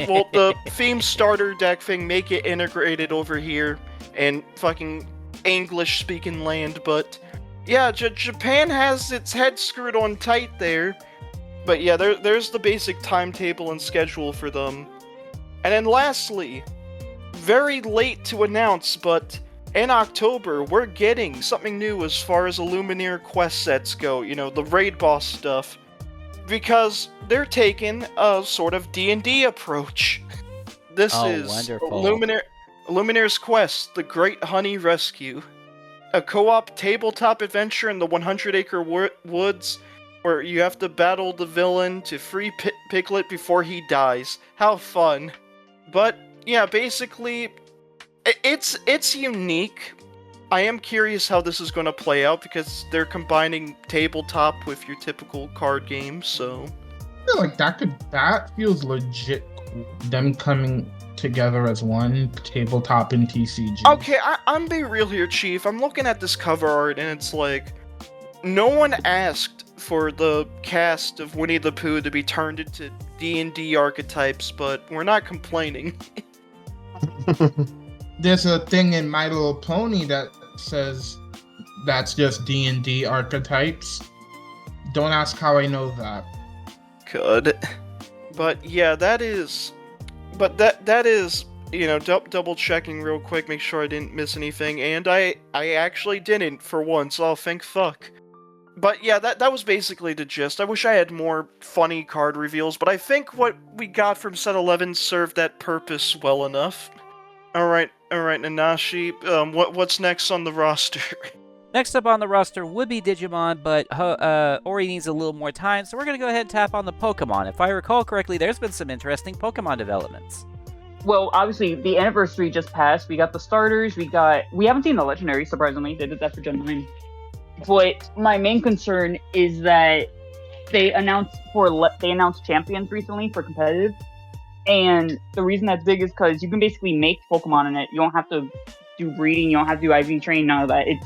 Well, the themed starter deck thing may get integrated over here in fucking English-speaking land, but yeah, Japan has its head screwed on tight there. But yeah, there's the basic timetable and schedule for them. And then lastly, very late to announce, but in October, we're getting something new as far as Illuminaire quest sets go, the raid boss stuff. Because they're taking a sort of D&D approach. This is wonderful. Illuminaire's Quest, The Great Honey Rescue. A co-op tabletop adventure in the 100-acre woods where you have to battle the villain to free Piglet before he dies. How fun. But, yeah, basically, it's unique. I am curious how this is going to play out because they're combining tabletop with your typical card game, so... I feel like that feels legit cool. Them coming together as one, tabletop and TCG. Okay, I'm being real here, Chief. I'm looking at this cover art and it's like... No one asked for the cast of Winnie the Pooh to be turned into D&D archetypes, but we're not complaining. There's a thing in My Little Pony that says that's just D&D archetypes. Don't ask how I know that. Good. But yeah, that is... But that is, double checking real quick, make sure I didn't miss anything, and I actually didn't, for once, oh, thank fuck. But yeah, that was basically the gist. I wish I had more funny card reveals, but I think what we got from set 11 served that purpose well enough. Alright, Nanashi, what's next on the roster? Next up on the roster would be Digimon, but Ori needs a little more time, so we're going to go ahead and tap on the Pokemon. If I recall correctly, there's been some interesting Pokemon developments. Well, obviously, the anniversary just passed. We got the starters. We haven't seen the legendary, surprisingly. They did that for Gen 9. But my main concern is that they announced champions recently for competitive. And the reason that's big is because you can basically make Pokemon in it. You don't have to do breeding. You don't have to do IV training, none of that. It's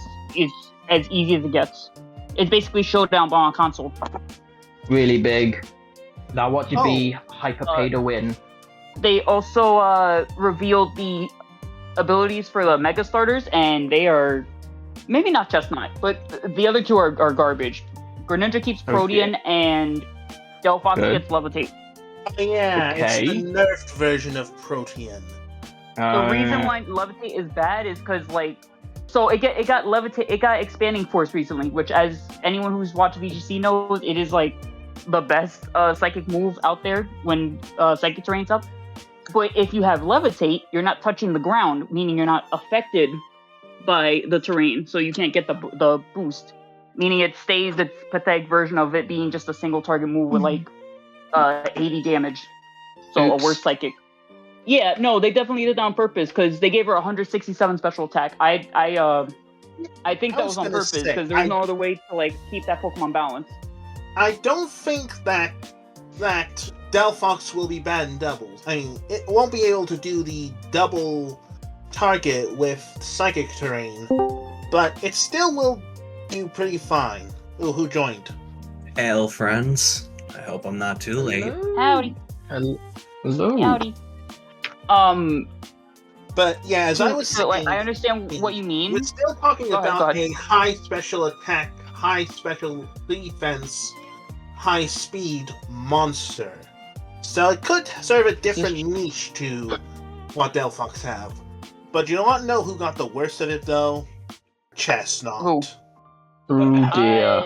as easy as it gets. It's basically Showdown but on console. Really big. Now what would be hyper pay to win? They also revealed the abilities for the Mega Starters, and they are maybe not Chestnut, but the other two are garbage. Greninja keeps Protean, and Delphox gets Levitate. Yeah, Okay. It's the nerfed version of Protean. The reason why Levitate is bad is because so it got Levitate, it got Expanding Force recently, which, as anyone who's watched VGC knows, it is the best psychic move out there when psychic terrain's up. But if you have Levitate, you're not touching the ground, meaning you're not affected by the terrain, so you can't get the boost. Meaning it stays its pathetic version of it being just a single target move with 80 damage. So a worse psychic. Yeah, no, they definitely did that on purpose because they gave her 167 special attack. I think that was on purpose because there's no other way to keep that Pokemon balanced. I don't think that Delphox will be bad in doubles. I mean, it won't be able to do the double target with psychic terrain, but it still will do pretty fine. Ooh, who joined? Hail, friends. I hope I'm not too late. Howdy. Hello. Howdy. But yeah, as I was saying, I understand what you mean. We're still talking Go about ahead. a high special attack, high special defense, high speed monster. So it could serve a different niche to what Delphox have. But you don't know who got the worst of it though? Chestnut. Who? Oh dear.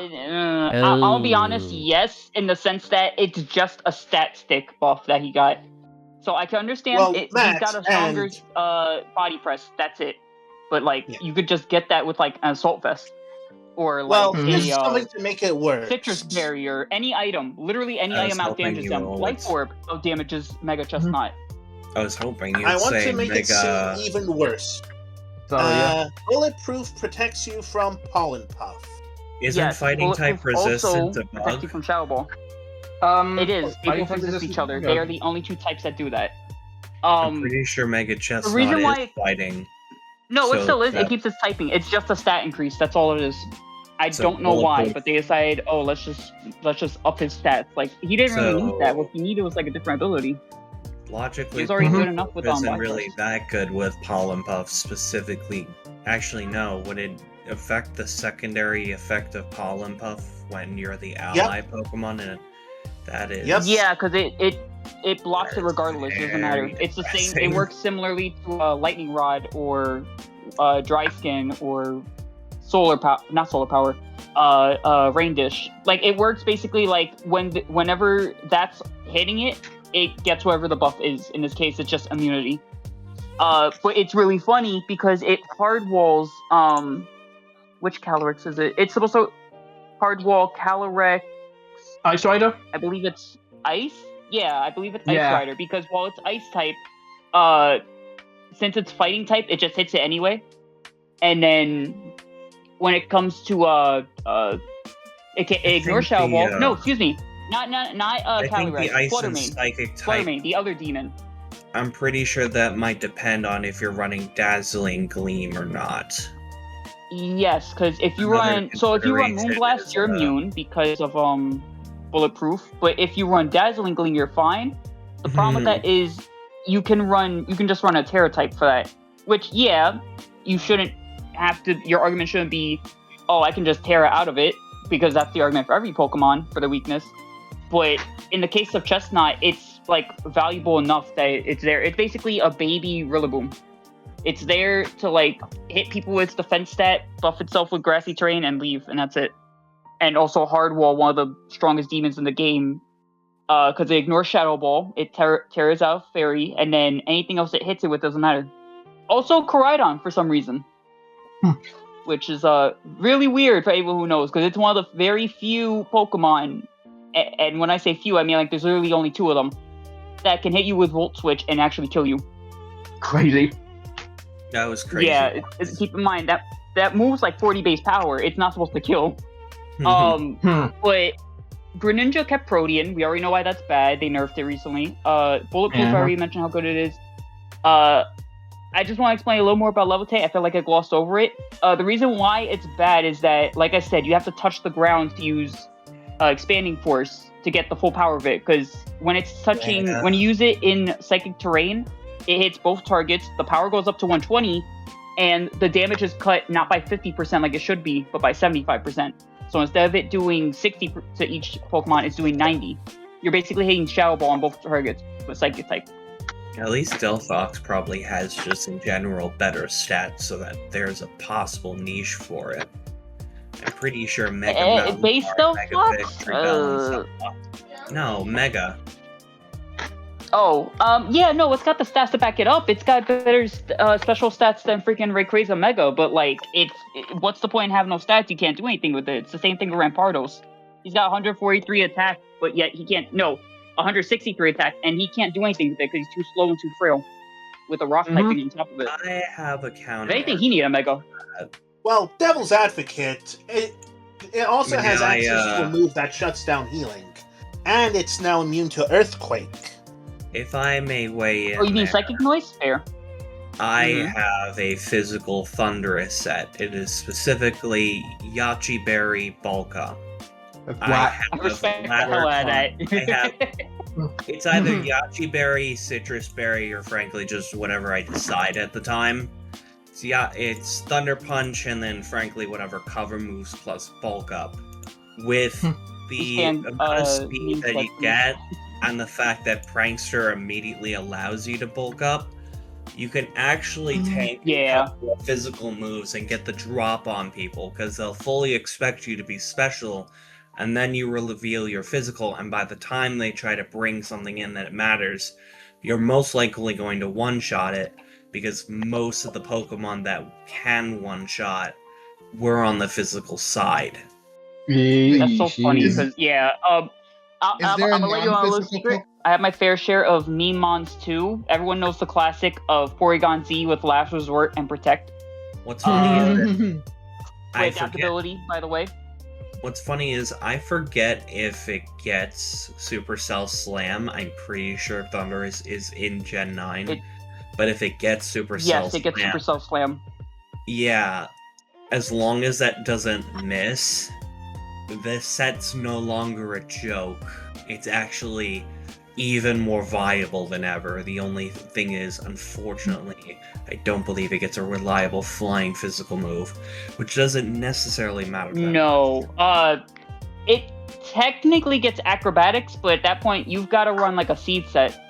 I'll be honest, yes, in the sense that it's just a stat stick buff that he got. So I can understand he's got a stronger body press, that's it. But you could just get that with an assault vest. or like Well, Mhm. here's a something to make it worse. citrus berry or any item. Literally any I was item hoping damages you them. would. Life orb damages Mega Chestnut. I was hoping you'd I want say to make it seem Mega. even worse. So yeah. Bulletproof protects you from Pollen Puff. Isn't Yes, fighting type Bulletproof resistant also to protects you bug? from Shadow Ball. It is. They both resist each other. They are the only two types that do that. I'm pretty sure Mega Chestnut reason is why- fighting. No, it So still is. that- It keeps its typing. It's just a stat increase. That's all it is. I So don't know why, bulletproof- but they decided, oh, let's just up his stats. Like he didn't really need that. So- What he needed was like a different ability. Logically, He's already Mhm. good enough with isn't Black really Forest. that good with Pollen Puff specifically. Actually, no. Would it affect the secondary effect of Pollen Puff when you're the ally Pokemon? And that is. Yep. Yeah, because it blocks it That's regardless. It doesn't matter. very It's the same. It depressing. works similarly to Lightning Rod or Dry Skin or not solar power. Rain Dish. Like it works basically like whenever that's hitting it, it gets whatever the buff is. In this case, it's just immunity. But it's really funny because it hard walls. Which Calyrex is it? It's supposed to hard wall Calyrex. Ice Rider? I believe it's ice. Yeah, I believe it's Yeah. Ice Rider because while it's ice type, since it's fighting type, it just hits it anyway. And then when it comes to it ignores Shadow Ball. No, excuse me, not I think the Calyrex. Ice and Fluttermane. Psychic type. Fluttermane, the other demon. I'm pretty sure that might depend on if you're running Dazzling Gleam or not. Yes, because if you Another run consideration Moonblast, is, you're immune because of bulletproof. But if you run Dazzling Gleam, you're fine. The problem with that is you can just run a Terra type for that. Which you shouldn't have to. Your argument shouldn't be, oh, I can just Terra out of it, because that's the argument for every Pokemon for the weakness. But in the case of Chestnut, it's like valuable enough that it's there. It's basically a baby Rillaboom. It's there to like hit people with defense stat, buff itself with grassy terrain, and leave, and that's it. And also hard wall, one of the strongest demons in the game, because it ignores Shadow Ball, it tears out Fairy, and then anything else it hits it with doesn't matter. Also Koraidon for some reason, which is really weird for anyone who knows, because it's one of the very few Pokemon, and when I say few, I mean like there's literally only 2 of them that can hit you with Volt Switch and actually kill you. Crazy. That was crazy. Yeah, keep in mind that moves like 40 base power. It's not supposed to kill. But Greninja kept Protean. We already know why that's bad. They nerfed it recently. Bulletproof, I already mentioned how good it is. I just want to explain a little more about Levitate. I feel like I glossed over it. The reason why it's bad is that, like I said, you have to touch the ground to use Expanding Force to get the full power of it. Because when it's touching, when you use it in Psychic Terrain, it hits both targets, the power goes up to 120, and the damage is cut not by 50% like it should be, but by 75%. So instead of it doing 60 to each Pokemon, it's doing 90. You're basically hitting Shadow Ball on both targets with Psychic type. At least Delphox probably has just in general better stats, so that there's a possible niche for it. I'm pretty sure Mega Mountain Base Mega Delphox? Victory Balance. No, Mega. Oh, no, it's got the stats to back it up. It's got better special stats than freaking Rayquaza Mega, but like, what's the point in having no stats? You can't do anything with it. It's the same thing with Rampardos. He's got 143 attack, but yet he can't, 163 attack, and he can't do anything with it because he's too slow and too frail with a rock typing on top of it. I have a counter. If anything, he needs a Mega. Well, Devil's Advocate, it also has Yeah, access to a move that shuts down healing. And it's now immune to Earthquake. If I may weigh in, Oh, you mean there, Psychic Noise? Fair. I have a physical Thunderous set. It is specifically Yachi Berry Bulka. I Respect the hell out of that. It's either Yachi Berry, Citrus Berry, or frankly just whatever I decide at the time. It's Thunder Punch, and then frankly whatever cover moves plus bulk up. With the amount of speed that you get, and the fact that Prankster immediately allows you to bulk up, you can actually tank a couple of physical moves and get the drop on people, because they'll fully expect you to be special, and then you reveal your physical, and by the time they try to bring something in that matters, you're most likely going to one-shot it, because most of the Pokemon that can one-shot we're on the physical side. That's so funny Is- because I'm there a gonna let you on a little non-physical secret. I have my fair share of Memons too. Everyone knows the classic of Porygon Z with Last Resort and Protect. What's funny is With I forget. adaptability, by the way. What's funny is I forget if it gets Supercell Slam. I'm pretty sure Thunder is in Gen 9. But if it gets Supercell Yes, it gets Slam, Supercell Slam. yeah, as long as that doesn't miss, the set's no longer a joke. It's actually even more viable than ever. The only thing is, unfortunately, I don't believe it gets a reliable flying physical move, which doesn't necessarily matter. No, it technically gets acrobatics, but at that point, you've got to run like a seed set.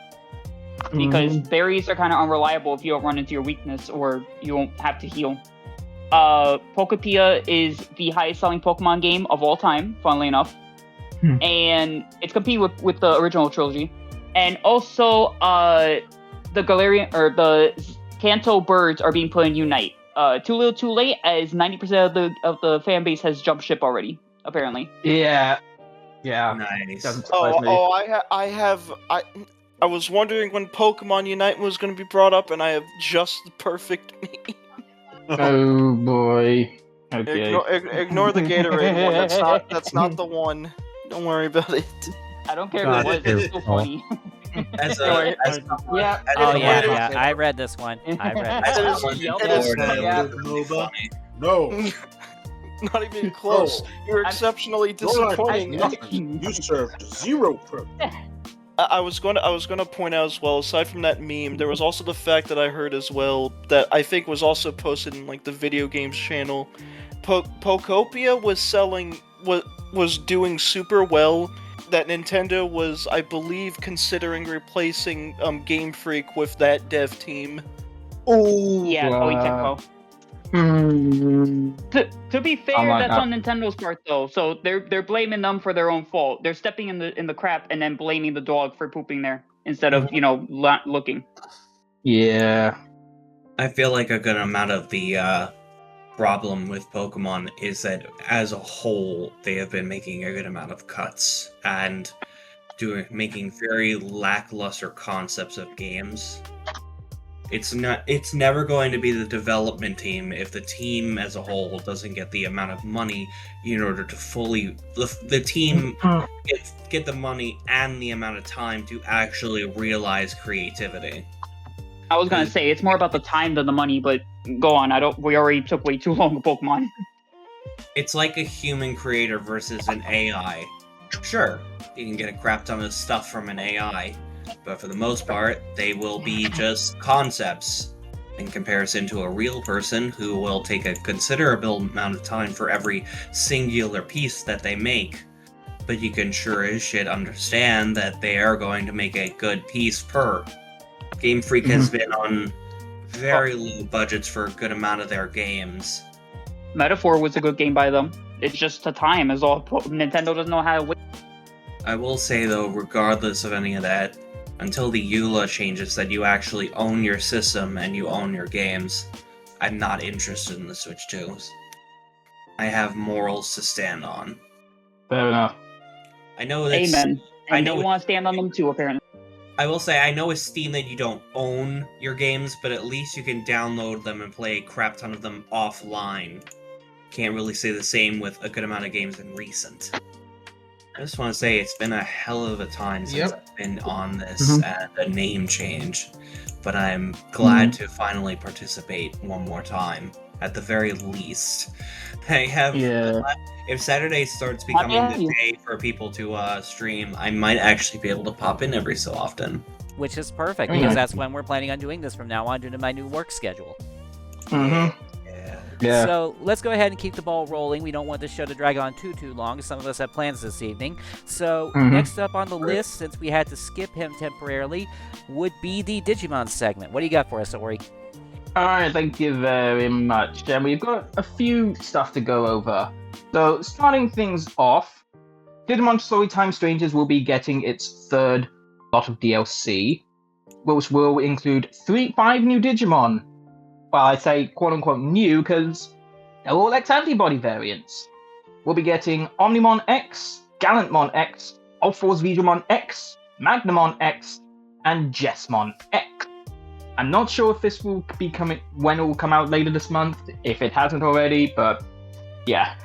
Because berries are kind of unreliable if you don't run into your weakness or you won't have to heal. Pokepia is the highest selling Pokemon game of all time, funnily enough. And it's competing with the original trilogy. And also, the Galarian or the Kanto birds are being put in Unite. Too little, too late, as 90% of the fan base has jumped ship already. Apparently. Yeah. Nice. Doesn't surprise me. I was wondering when Pokemon Unite was going to be brought up, and I have just the perfect meme. Oh boy. Okay. Ignore the Gatorade one. That's not the one. Don't worry about it. I don't care God, if it was. It's it's so funny. Yeah. I read this one. I read this one. No. Not even close. You're exceptionally disappointing. You served 0 purpose. I was going to point out as well, aside from that meme, there was also the fact that I heard as well that I think was also posted in like the video games channel. Pokopia was doing super well. That Nintendo was, I believe, considering replacing Game Freak with that dev team. Oh Yeah, Koei Tecmo. To be fair, that's on Nintendo's part though. So they're blaming them for their own fault. They're stepping in the crap and then blaming the dog for pooping there instead of looking. Yeah. I feel like a good amount of the problem with Pokemon is that as a whole they have been making a good amount of cuts and making very lackluster concepts of games. It's never going to be the development team if the team as a whole doesn't get the amount of money in order to fully the team get the money and the amount of time to actually realize creativity. I was gonna say it's more about the time than the money, but go on. We already took way too long with Pokemon. It's like a human creator versus an AI. Sure, you can get a crap ton of stuff from an AI, but for the most part, they will be just concepts in comparison to a real person who will take a considerable amount of time for every singular piece that they make. But you can sure as shit understand that they are going to make a good piece per. Game Freak has been on very low budgets for a good amount of their games. Metaphor was a good game by them. It's just the time is all. Nintendo doesn't know how to wait. I will say though, regardless of any of that, until the EULA changes that you actually own your system and you own your games, I'm not interested in the Switch 2s. I have morals to stand on. Fair enough. I know that. Amen. And they want to stand on them too, apparently. I will say, I know with Steam that you don't own your games, but at least you can download them and play a crap ton of them offline. Can't really say the same with a good amount of games in recent. I just want to say it's been a hell of a time since I've been on this and a name change, but I'm glad to finally participate one more time, at the very least. I have. If Saturday starts becoming the day for people to stream, I might actually be able to pop in every so often. Which is perfect, because that's when we're planning on doing this from now on due to my new work schedule. Yeah. So let's go ahead and keep the ball rolling. We don't want this show to drag on too long. Some of us have plans this evening. So next up on the list, since we had to skip him temporarily, would be the Digimon segment. What do you got for us, Ori? Alright, thank you very much. And we've got a few stuff to go over. So, starting things off, Digimon Storytime Strangers will be getting its third lot of DLC, which will include 5 new Digimon. Well, I say quote-unquote new, because They're all X-antibody variants. We'll be getting Omnimon X, Gallantmon X, Ulforce Vegemon X, Magnamon X, and Jessmon X. I'm not sure if this will be coming when it will come out later this month, if it hasn't already, but yeah.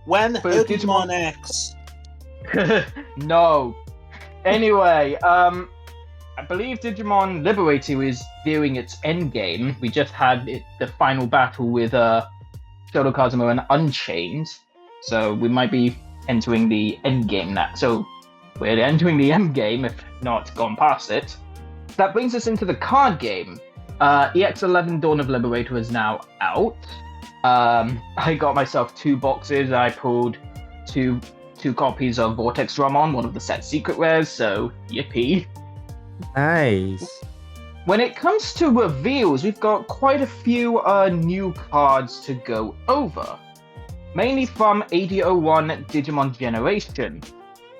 When But Digimon X? No. Anyway, I believe Digimon Liberator is nearing its endgame. We just had the final battle with Shoto Kazuma and Unchained, so we might be entering the endgame now. So we're entering the endgame, if not gone past it. That brings us into the card game. EX11 Dawn of Liberator is now out. I got myself 2 boxes. I pulled two copies of Vortex Dramon, one of the set secret rares, so yippee. Nice. When it comes to reveals, we've got quite a few new cards to go over. Mainly from AD01 Digimon Generation.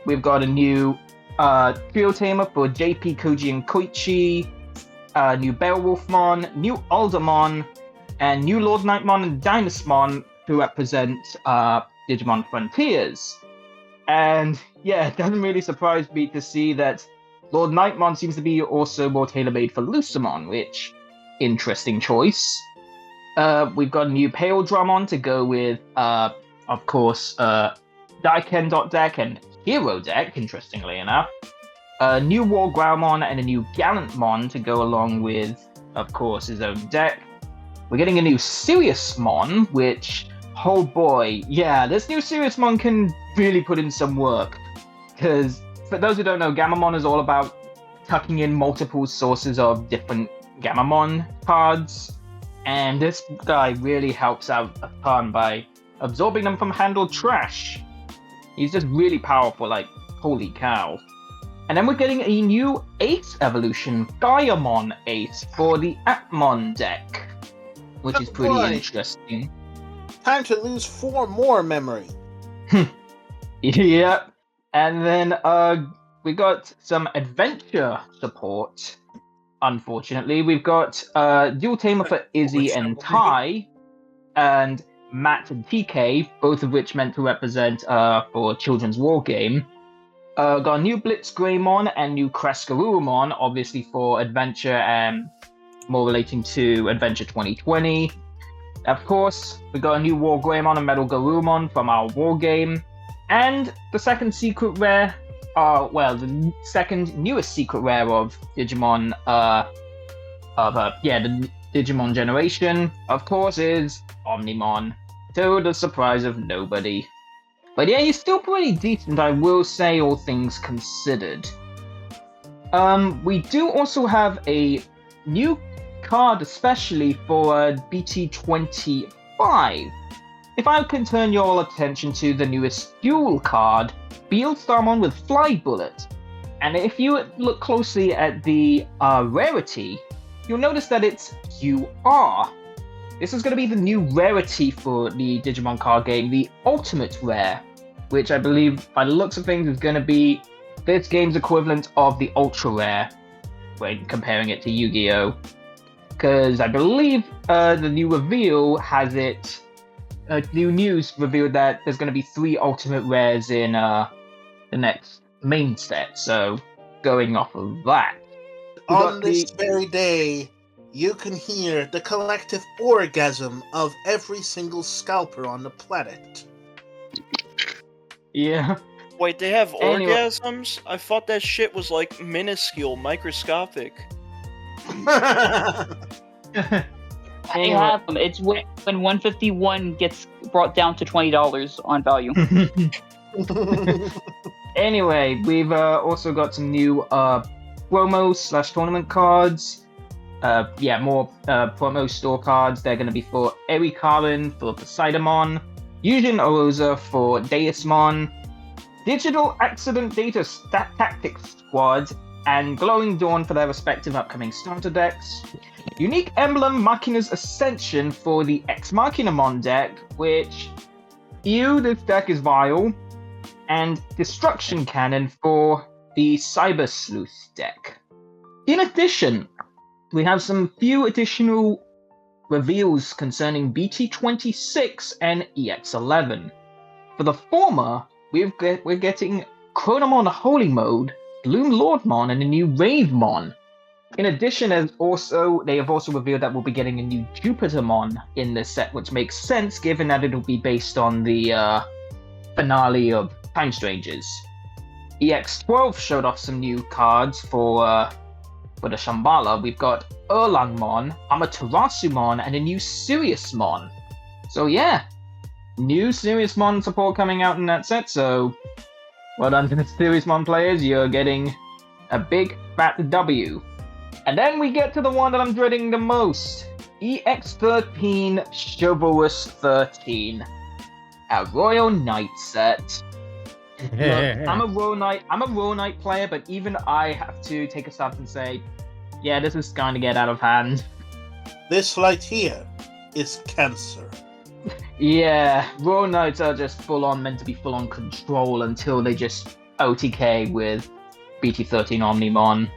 We've got a new Trio Tamer for JP, Koji, and Koichi, new Beowulfmon, new Aldermon, and new Lord Nightmon and Dinosaur to represent Digimon Frontiers. And yeah, it doesn't really surprise me to see that Lord Nightmon seems to be also more tailor-made for Lucemon, which, interesting choice. We've got a new Pale Dramon to go with, of course, Daiken deck and Hero deck, interestingly enough. A new War Growlmon and a new Gallantmon to go along with, of course, his own deck. We're getting a new Siriusmon, which, oh boy, yeah, this new Siriusmon can really put in some work. Because, for those who don't know, Gammamon is all about tucking in multiple sources of different Gammamon cards. And this guy really helps out a ton by absorbing them from handled trash. He's just really powerful, like, holy cow. And then we're getting a new Ace evolution, Gaiamon Ace, for the Atmon deck, which is pretty interesting. Time to lose 4 more memory. Yep. And then we got some adventure support. Unfortunately, we've got Dual Tamer for Izzy and Tai, and Matt and TK, both of which meant to represent for Children's War Game. Got a new Blitz Greymon and new Crescarurumon, obviously for Adventure and more relating to Adventure 2020. Of course, we got a new War Greymon and Metal Garurumon from our War Game. And the second secret rare, the second newest secret rare of Digimon, the Digimon generation, of course, is Omnimon, to the surprise of nobody. But yeah, he's still pretty decent, I will say, all things considered. We do also have a new card, especially for BT25. If I can turn your attention to the newest Duel card, Beeldstarmon with Fly Bullet. And if you look closely at the rarity, you'll notice that it's QR. This is going to be the new rarity for the Digimon card game, the Ultimate Rare, which I believe, by the looks of things, is going to be this game's equivalent of the Ultra Rare, when comparing it to Yu-Gi-Oh! Because I believe the new reveal has it... new news revealed that there's going to be 3 Ultimate Rares in the next main set, so going off of that. On this very day, you can hear the collective orgasm of every single scalper on the planet. Yeah. Wait, they have Anyway. orgasms? I thought that shit was like minuscule, microscopic. I have them. It's when 151 gets brought down to $20 on value. Anyway, we've also got some new promo/tournament cards. More promo store cards. They're going to be for Eri Karin for Poseidamon, Yujin Oroza for Deusmon, Digital Accident Data Tactics Squad, and Glowing Dawn for their respective upcoming starter decks. Unique Emblem Machina's Ascension for the Ex Machinamon deck, which, this deck is vile, and Destruction Cannon for the Cyber Sleuth deck. In addition, we have some few additional reveals concerning BT26 and EX11. For the former, we're getting Chronomon Holy Mode, Bloom Lordmon, and a new Ravemon. In addition, they have also revealed that we'll be getting a new Jupitermon in this set, which makes sense given that it'll be based on the finale of Time Strangers. EX12 showed off some new cards for the Shambhala. We've got Erlangmon, Amaterasumon, and a new Siriusmon. So yeah, new Siriusmon support coming out in that set, so well done to the Siriusmon players, you're getting a big fat W. And then we get to the one that I'm dreading the most, EX13 Chivalrous 13, a Royal Knight set. Look, I'm a Royal Knight player, but even I have to take a stance and say, yeah, this is going to get out of hand. This right here is cancer. Yeah, Royal Knights are just meant to be full on control until they just OTK with BT13 Omnimon.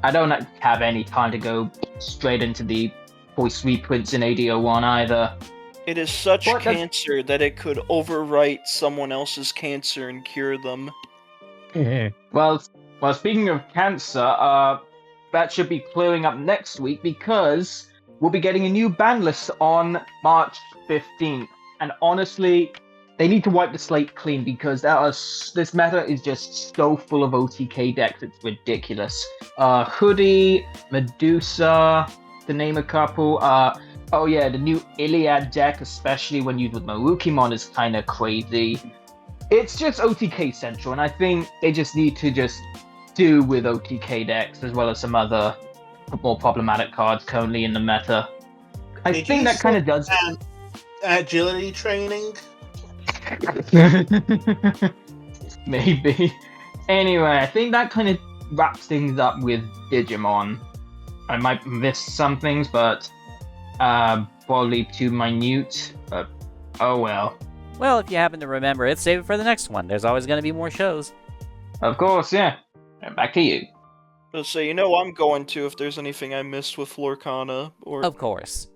I don't have any time to go straight into the voice reprints in AD01 either. It is such cancer that it could overwrite someone else's cancer and cure them. Well, speaking of cancer, that should be clearing up next week because we'll be getting a new ban list on March 15th. And honestly, they need to wipe the slate clean because this meta is just so full of OTK decks, it's ridiculous. Hoodie, Medusa, to name a couple. Oh yeah, the new Iliad deck, especially when used with Marukimon, is kind of crazy. It's just OTK central, and I think they just need to do with OTK decks as well as some other more problematic cards currently in the meta. I think that kind of does. Agility training? Maybe. Anyway, I think that kind of wraps things up with Digimon. I might miss some things, but probably too minute. But oh well. Well, if you happen to remember it, save it for the next one. There's always going to be more shows. Of course, yeah. Back to you. So I'm going to if there's anything I missed with Lorcana or. Of course.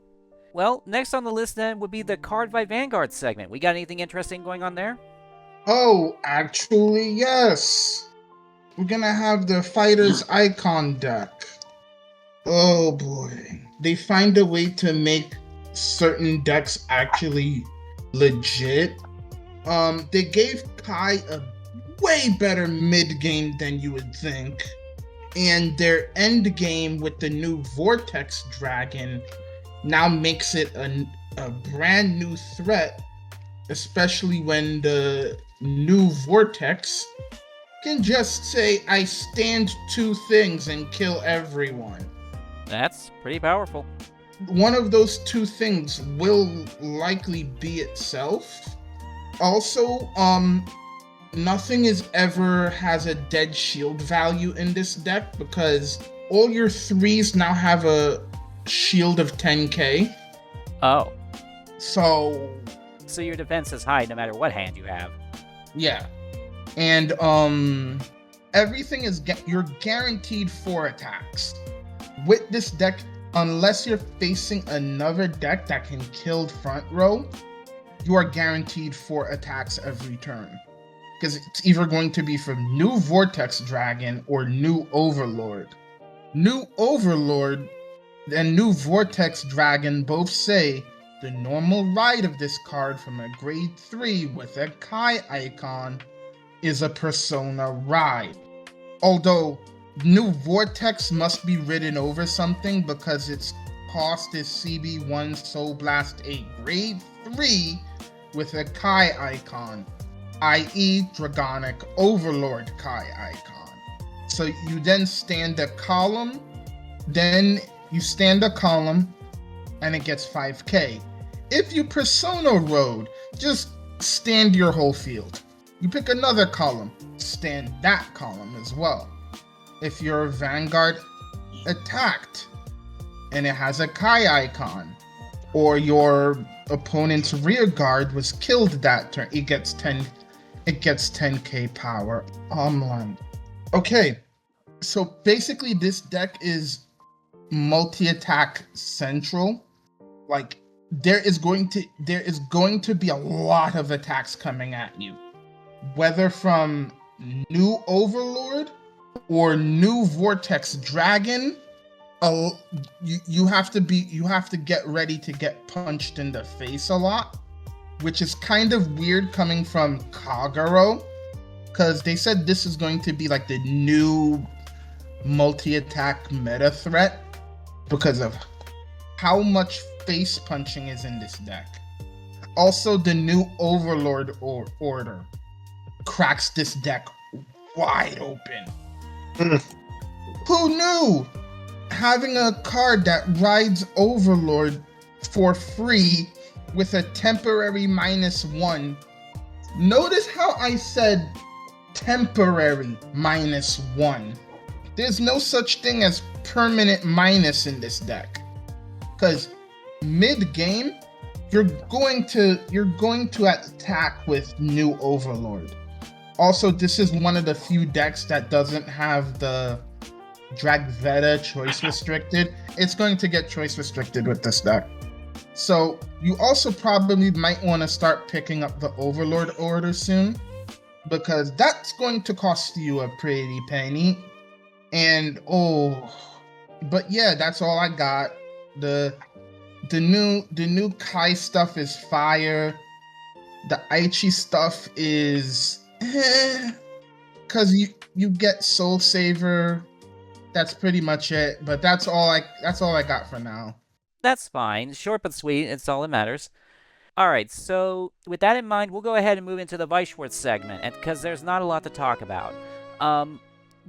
Well, next on the list then would be the Cardfight Vanguard segment. We got anything interesting going on there? Oh, actually, yes. We're gonna have the Fighter's Icon deck. Oh boy. They find a way to make certain decks actually legit. They gave Kai a way better mid-game than you would think. And their end game with the new Vortex Dragon now makes it a brand new threat, especially when the new Vortex can just say, I stand 2 things and kill everyone. That's pretty powerful. One of those 2 things will likely be itself. Also, nothing ever has a dead shield value in this deck because all your 3s now have a shield of 10k. Oh. So your defense is high no matter what hand you have. Yeah. And everything is you're guaranteed 4 attacks. With this deck, unless you're facing another deck that can kill front row, you are guaranteed 4 attacks every turn. Because it's either going to be from new Vortex Dragon or new Overlord. New Overlord and new Vortex Dragon both say the normal ride of this card from a grade 3 with a Kai icon is a Persona ride. Although new Vortex must be ridden over something because its cost is CB1 Soul Blast 8 grade 3 with a Kai icon, i.e. Dragonic Overlord Kai icon. So you then stand a column, you stand a column, and it gets 5k. If you Persona Road, just stand your whole field. You pick another column, stand that column as well. If your Vanguard attacked, and it has a Kai icon, or your opponent's rear guard was killed that turn, it gets 10k power online. Okay, so basically this deck is multi-attack central. Like there is going to be a lot of attacks coming at you, whether from new Overlord or new Vortex Dragon. You have to get ready to get punched in the face a lot, which is kind of weird coming from Kagero, because they said this is going to be like the new multi-attack meta threat because of how much face punching is in this deck. Also, the new Overlord order cracks this deck wide open. Who knew? Having a card that rides Overlord for free with a temporary -1. Notice how I said temporary -1. There's no such thing as permanent minus in this deck. Because mid-game, you're going to attack with new Overlord. Also, this is one of the few decks that doesn't have the Dragveta choice restricted. It's going to get choice restricted with this deck. So you also probably might want to start picking up the Overlord order soon, because that's going to cost you a pretty penny. And but yeah, that's all I got. The new Kai stuff is fire. The Aichi stuff is because you get Soul Saver. That's pretty much it, but that's all I got for now. That's fine. Short but sweet. It's all that matters. All right, so with that in mind, we'll go ahead and move into the Weiss Schwarz segment, because there's not a lot to talk about.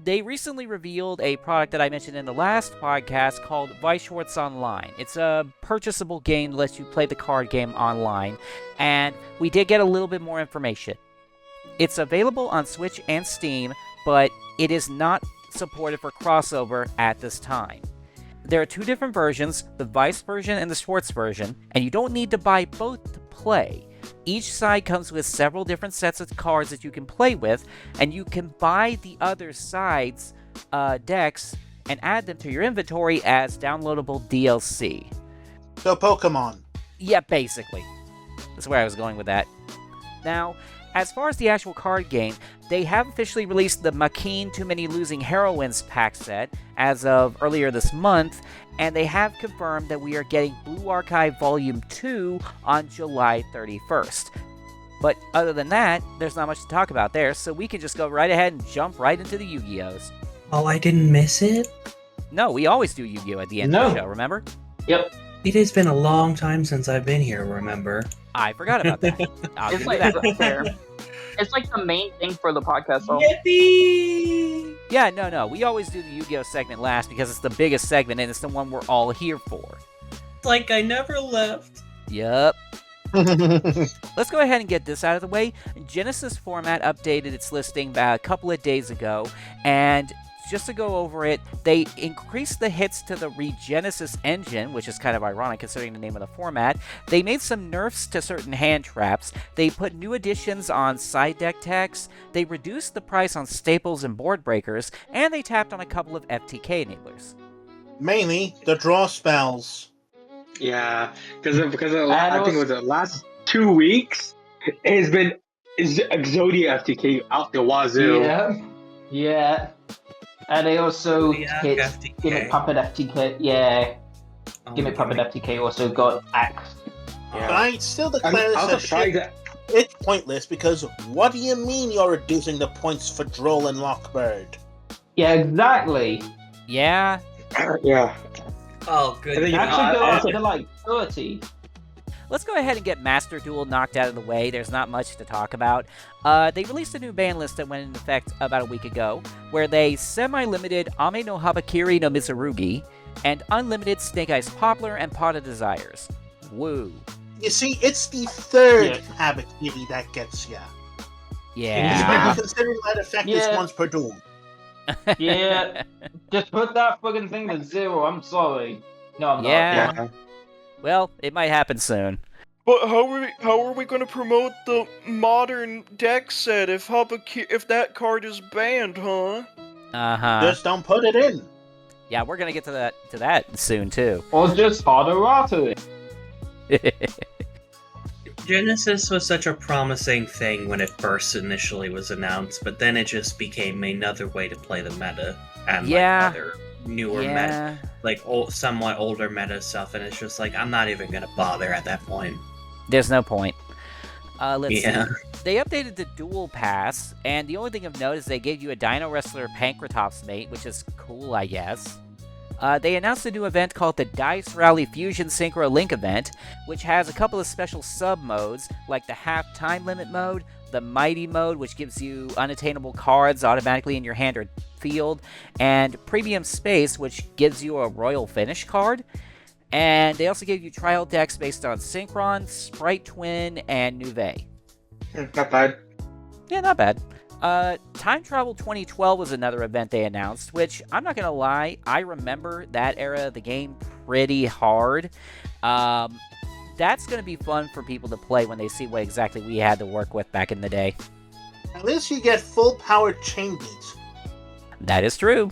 They recently revealed a product that I mentioned in the last podcast called Weiss Schwarz Online. It's a purchasable game that lets you play the card game online, and we did get a little bit more information. It's available on Switch and Steam, but it is not supported for crossover at this time. There are two different versions, the Weiss version and the Schwarz version, and you don't need to buy both to play. Each side comes with several different sets of cards that you can play with, and you can buy the other side's decks and add them to your inventory as downloadable DLC. So Pokemon. Yeah, basically. That's where I was going with that. Now, as far as the actual card game, they have officially released the Makin Too Many Losing Heroines pack set as of earlier this month, and they have confirmed that we are getting Blue Archive Volume 2 on July 31st. But other than that, there's not much to talk about there, so we can just go right ahead and jump right into the Yu-Gi-Ohs. Oh, I didn't miss it? No, we always do Yu-Gi-Oh! At the end of the show, remember? Yep. It has been a long time since I've been here, remember? I forgot about that. I'll It's give like you that. fair. It's like the main thing for the podcast. So. Yippee! Yeah, no. We always do the Yu-Gi-Oh! Segment last because it's the biggest segment and it's the one we're all here for. Like I never left. Yup. Let's go ahead and get this out of the way. Genesis Format updated its listing a couple of days ago, and just to go over it, they increased the hits to the Regenesis engine, which is kind of ironic considering the name of the format. They made some nerfs to certain hand traps. They put new additions on side deck techs. They reduced the price on staples and board breakers, and they tapped on a couple of FTK enablers. Mainly the draw spells. Yeah, because I think it was the last 2 weeks. It has been Exodia FTK out the wazoo. Yeah. And they also hit FTK. Gimmick Puppet FTK. Yeah. Gimmick Puppet FTK also got axed. But I still declare I was this surprised shit. It's pointless because what do you mean you're reducing the points for Droll and Lockbird? Yeah, exactly. Yeah. Yeah. Oh, good. I think Actually, go up to like 30. Let's go ahead and get Master Duel knocked out of the way. There's not much to talk about. They released a new ban list that went into effect about a week ago, where they semi-limited Ame no Habakiri no Mitsurugi, and unlimited Snake Eyes Poplar and Pot of Desires. Woo. You see, it's the third Habakiri that gets ya. Yeah. Especially considering that effect is once per duel. Yeah. Just put that fucking thing to 0. I'm sorry. No, I'm Yeah. not. Well, it might happen soon. But how are we going to promote the modern deck set if that card is banned, huh? Uh-huh. Just don't put it in. Yeah, we're gonna get to that soon too. Or just Hadaratu it. Genesis was such a promising thing when it first initially was announced, but then it just became another way to play the meta and Yeah. like other newer meta, like somewhat older meta stuff, and it's just like I'm not even gonna bother at that point. There's no point. Let's Yeah. see. They updated the Duel Pass, and the only thing of note is they gave you a Dino Wrestler Pankratops mate, which is cool, I guess. They announced a new event called the Dice Rally Fusion Synchro Link event, which has a couple of special sub-modes, like the Half Time Limit mode, the Mighty mode, which gives you unattainable cards automatically in your hand or field, and Premium Space, which gives you a Royal Finish card. And they also gave you trial decks based on Synchron, Sprite Twin, and Nuve. Not bad. Yeah, not bad. Time Travel 2012 was another event they announced, which, I'm not gonna lie, I remember that era of the game pretty hard. That's gonna be fun for people to play when they see what exactly we had to work with back in the day. At least you get full power chain beats. That is true.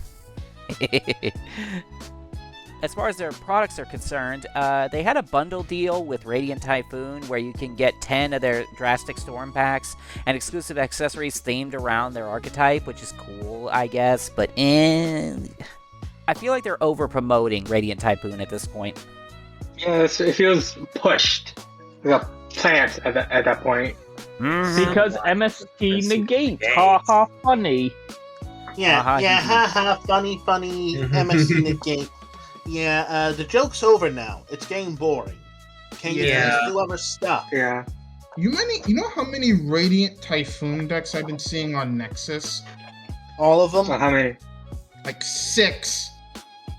As far as their products are concerned, they had a bundle deal with Radiant Typhoon where you can get 10 of their Drastic Storm packs and exclusive accessories themed around their archetype, which is cool, I guess, but I feel like they're over-promoting Radiant Typhoon at this point. Yes, it feels pushed. Like a plant at that point. Because MST negates. Ha ha, funny. Yeah, haha, funny, MSC negate. Yeah, the joke's over now. It's getting boring. Can't you just do other stuff? Yeah. You know how many Radiant Typhoon decks I've been seeing on Nexus? All of them? How many? Like 6.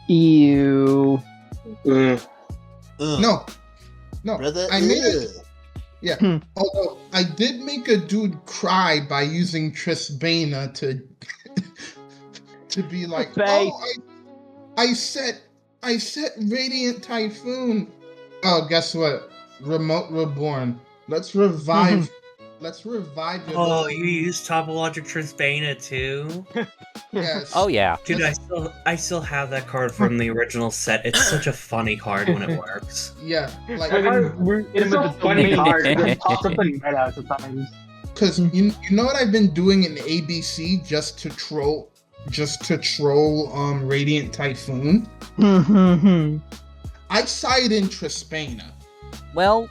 Ew. No, Brother, I made it. Yeah. Although I did make a dude cry by using Trisbana to be like, I set Radiant Typhoon. Oh, guess what? Remote Reborn. Let's revive. Let's revive your. Oh, you use Topologic Trisbana too? Yes. Oh yeah. Dude, I still have that card from the original set. It's such a funny card when it works. Yeah. Like It's a funny card. It pops up in meta sometimes. Because you know what I've been doing in ABC just to troll Radiant Typhoon? I side in Trisbana. Well,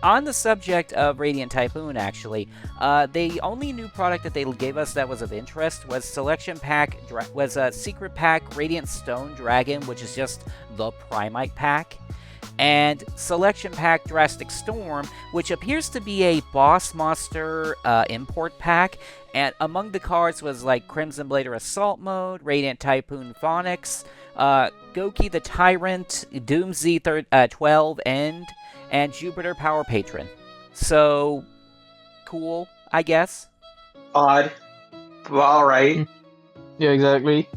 on the subject of Radiant Typhoon, actually, the only new product that they gave us that was of interest was a secret pack Radiant Stone Dragon, which is just the Primite pack, and selection pack Drastic Storm, which appears to be a Boss Monster import pack. And among the cards was like Crimson Blader Assault Mode, Radiant Typhoon Phonics, Goki the Tyrant, Doomsday 12 End, and Jupiter Power Patron. So, cool, I guess. Odd. Well, alright. Yeah, exactly.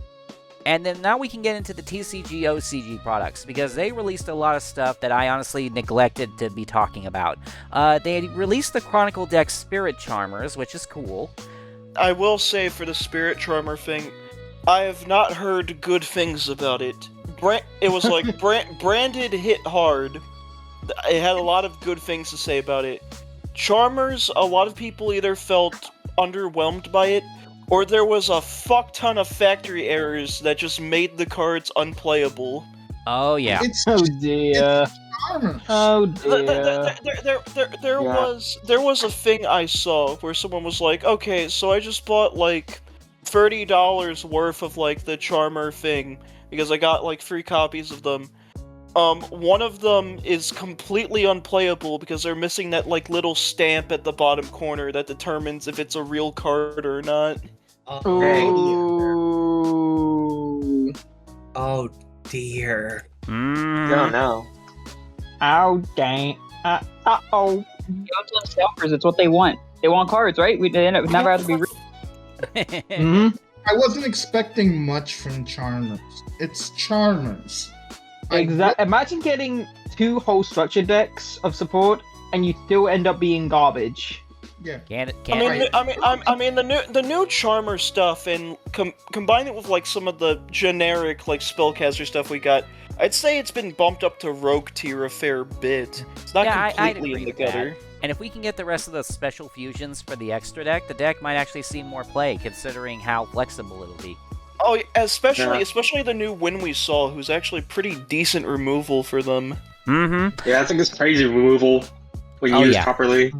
And then now we can get into the TCG OCG products, because they released a lot of stuff that I honestly neglected to be talking about. They released the Chronicle deck Spirit Charmers, which is cool. I will say for the Spirit Charmer thing, I have not heard good things about it. It was like branded hit hard. It had a lot of good things to say about it. Charmers, a lot of people either felt underwhelmed by it, or there was a fuck ton of factory errors that just made the cards unplayable. Oh yeah. Oh dear. Oh dear. There was a thing I saw where someone was like, okay, so I just bought like $30 worth of like the Charmer thing because I got like 3 copies of them. One of them is completely unplayable because they're missing that like little stamp at the bottom corner that determines if it's a real card or not. Oh dear. No, no. Oh dang. Uh-oh. You have to scalpers, it's what they want. They want cards, right? They never have to be I wasn't expecting much from Charmers. It's Charmers. Imagine getting 2 whole structure decks of support and you still end up being garbage. Yeah. I mean the new Charmer stuff and combine it with like some of the generic like spellcaster stuff we got. I'd say it's been bumped up to Rogue tier a fair bit. It's not I'd completely agree in the with that. gutter. And if we can get the rest of the special fusions for the extra deck, the deck might actually see more play, considering how flexible it'll be. Oh, especially the new Win we saw, who's actually pretty decent removal for them. Mm-hmm. Yeah, I think it's crazy removal when used properly.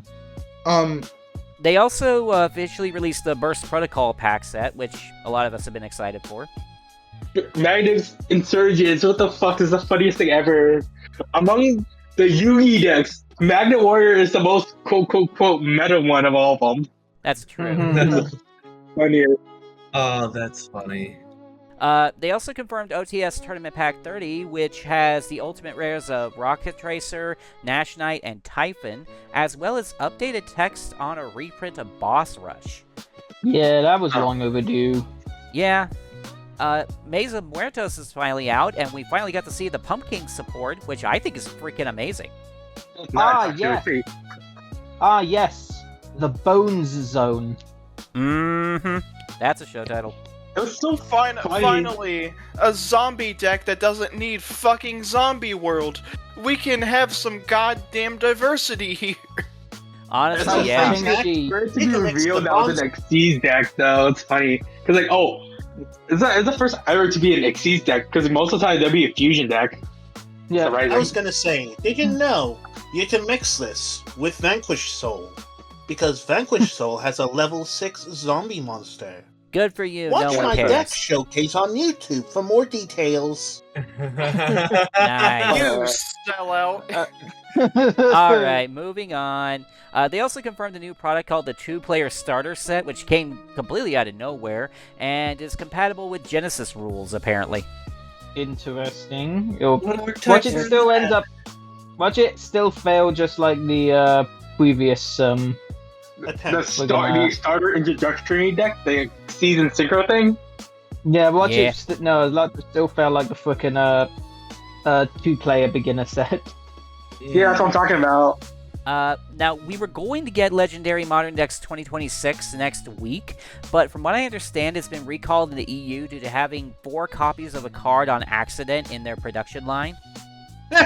They also officially released the Burst Protocol pack set, which a lot of us have been excited for. Magnus Insurgents, what the fuck is the funniest thing ever? Among the Yugi decks, Magnet Warrior is the most quote meta one of all of them. That's true. That's funnier. Oh, that's funny. They also confirmed OTS Tournament Pack 30, which has the ultimate rares of Rocket Tracer, Nash Knight, and Typhon, as well as updated text on a reprint of Boss Rush. Yeah, that was long overdue. Yeah. Mesa Muertos is finally out, and we finally got to see the Pumpkin support, which I think is freaking amazing. Yes. The Bones Zone. Mm-hmm. That's a show title. It was so Finally, a zombie deck that doesn't need fucking Zombie World. We can have some goddamn diversity here. Honestly, yeah. For it to be revealed that was an Xyz deck, though, it's funny. Because, like, it's the first ever to be an Xyz deck, because most of the time there'll be a fusion deck. Yeah, I was gonna say, did you know you can mix this with Vanquish Soul? Because Vanquish Soul has a level 6 zombie monster. Good for you. Watch no one my cares. deck showcase on YouTube for more details. Nice. You sellout. Alright, moving on. They also confirmed a new product called the 2-player starter set, which came completely out of nowhere, and is compatible with Genesis rules, apparently. Interesting. Watch it still fail just like the previous The starter introductory deck, the season synchro thing. Yeah, it still fail like the frickin' 2-player beginner set. Yeah, that's what I'm talking about. Now, we were going to get Legendary Modern Decks 2026 next week, but from what I understand, it's been recalled in the EU due to having 4 copies of a card on accident in their production line.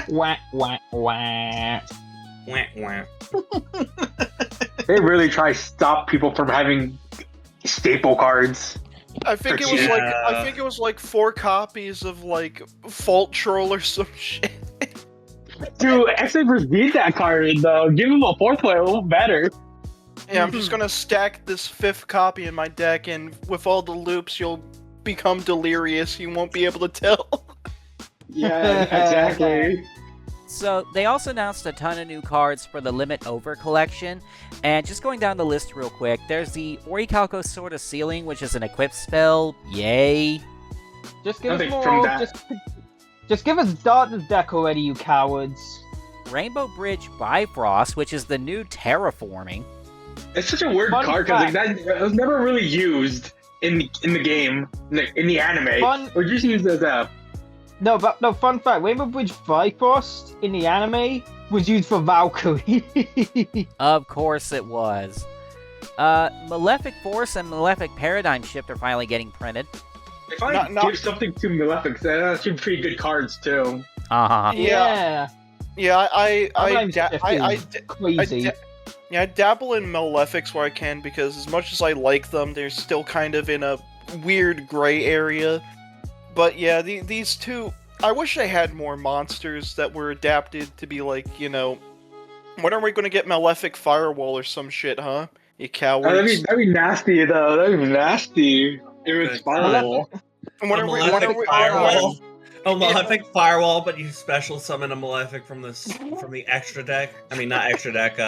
Wah, wah, wah. Wah, wah. They really try to stop people from having staple cards. I think it was like 4 copies of like Fault Troll or some shit. Dude, X-Sabers beat that card though. Give him a 4th player, a little better. Yeah, I'm just gonna stack this 5th copy in my deck, and with all the loops, you'll become delirious. You won't be able to tell. Yeah, exactly. So, they also announced a ton of new cards for the Limit Over collection, and just going down the list real quick, there's the Orichalco Sword of Sealing, which is an equipped spell. Yay! Just give us more. Just give us Darkness deck already, you cowards. Rainbow Bridge Bifrost, which is the new Terraforming. It's such a weird card because it was never really used in the game, in the anime. Or just used as a... No, fun fact, Rainbow Bridge Bifrost in the anime was used for Valkyrie. Of course it was. Malefic Force and Malefic Paradigm Shift are finally getting printed. They finally give something to Malefic. That's actually pretty good cards, too. Uh-huh. Yeah. Yeah, I dabble in Malefics where I can, because as much as I like them, they're still kind of in a weird gray area. But yeah, these two, I wish they had more monsters that were adapted to be like, you know, when are we going to get Malefic Firewall or some shit, huh? You cowards. That'd be nasty, though. That'd be nasty. It was Firewall. A Malefic Firewall, but you special summon a Malefic from the extra deck. I mean, not extra deck,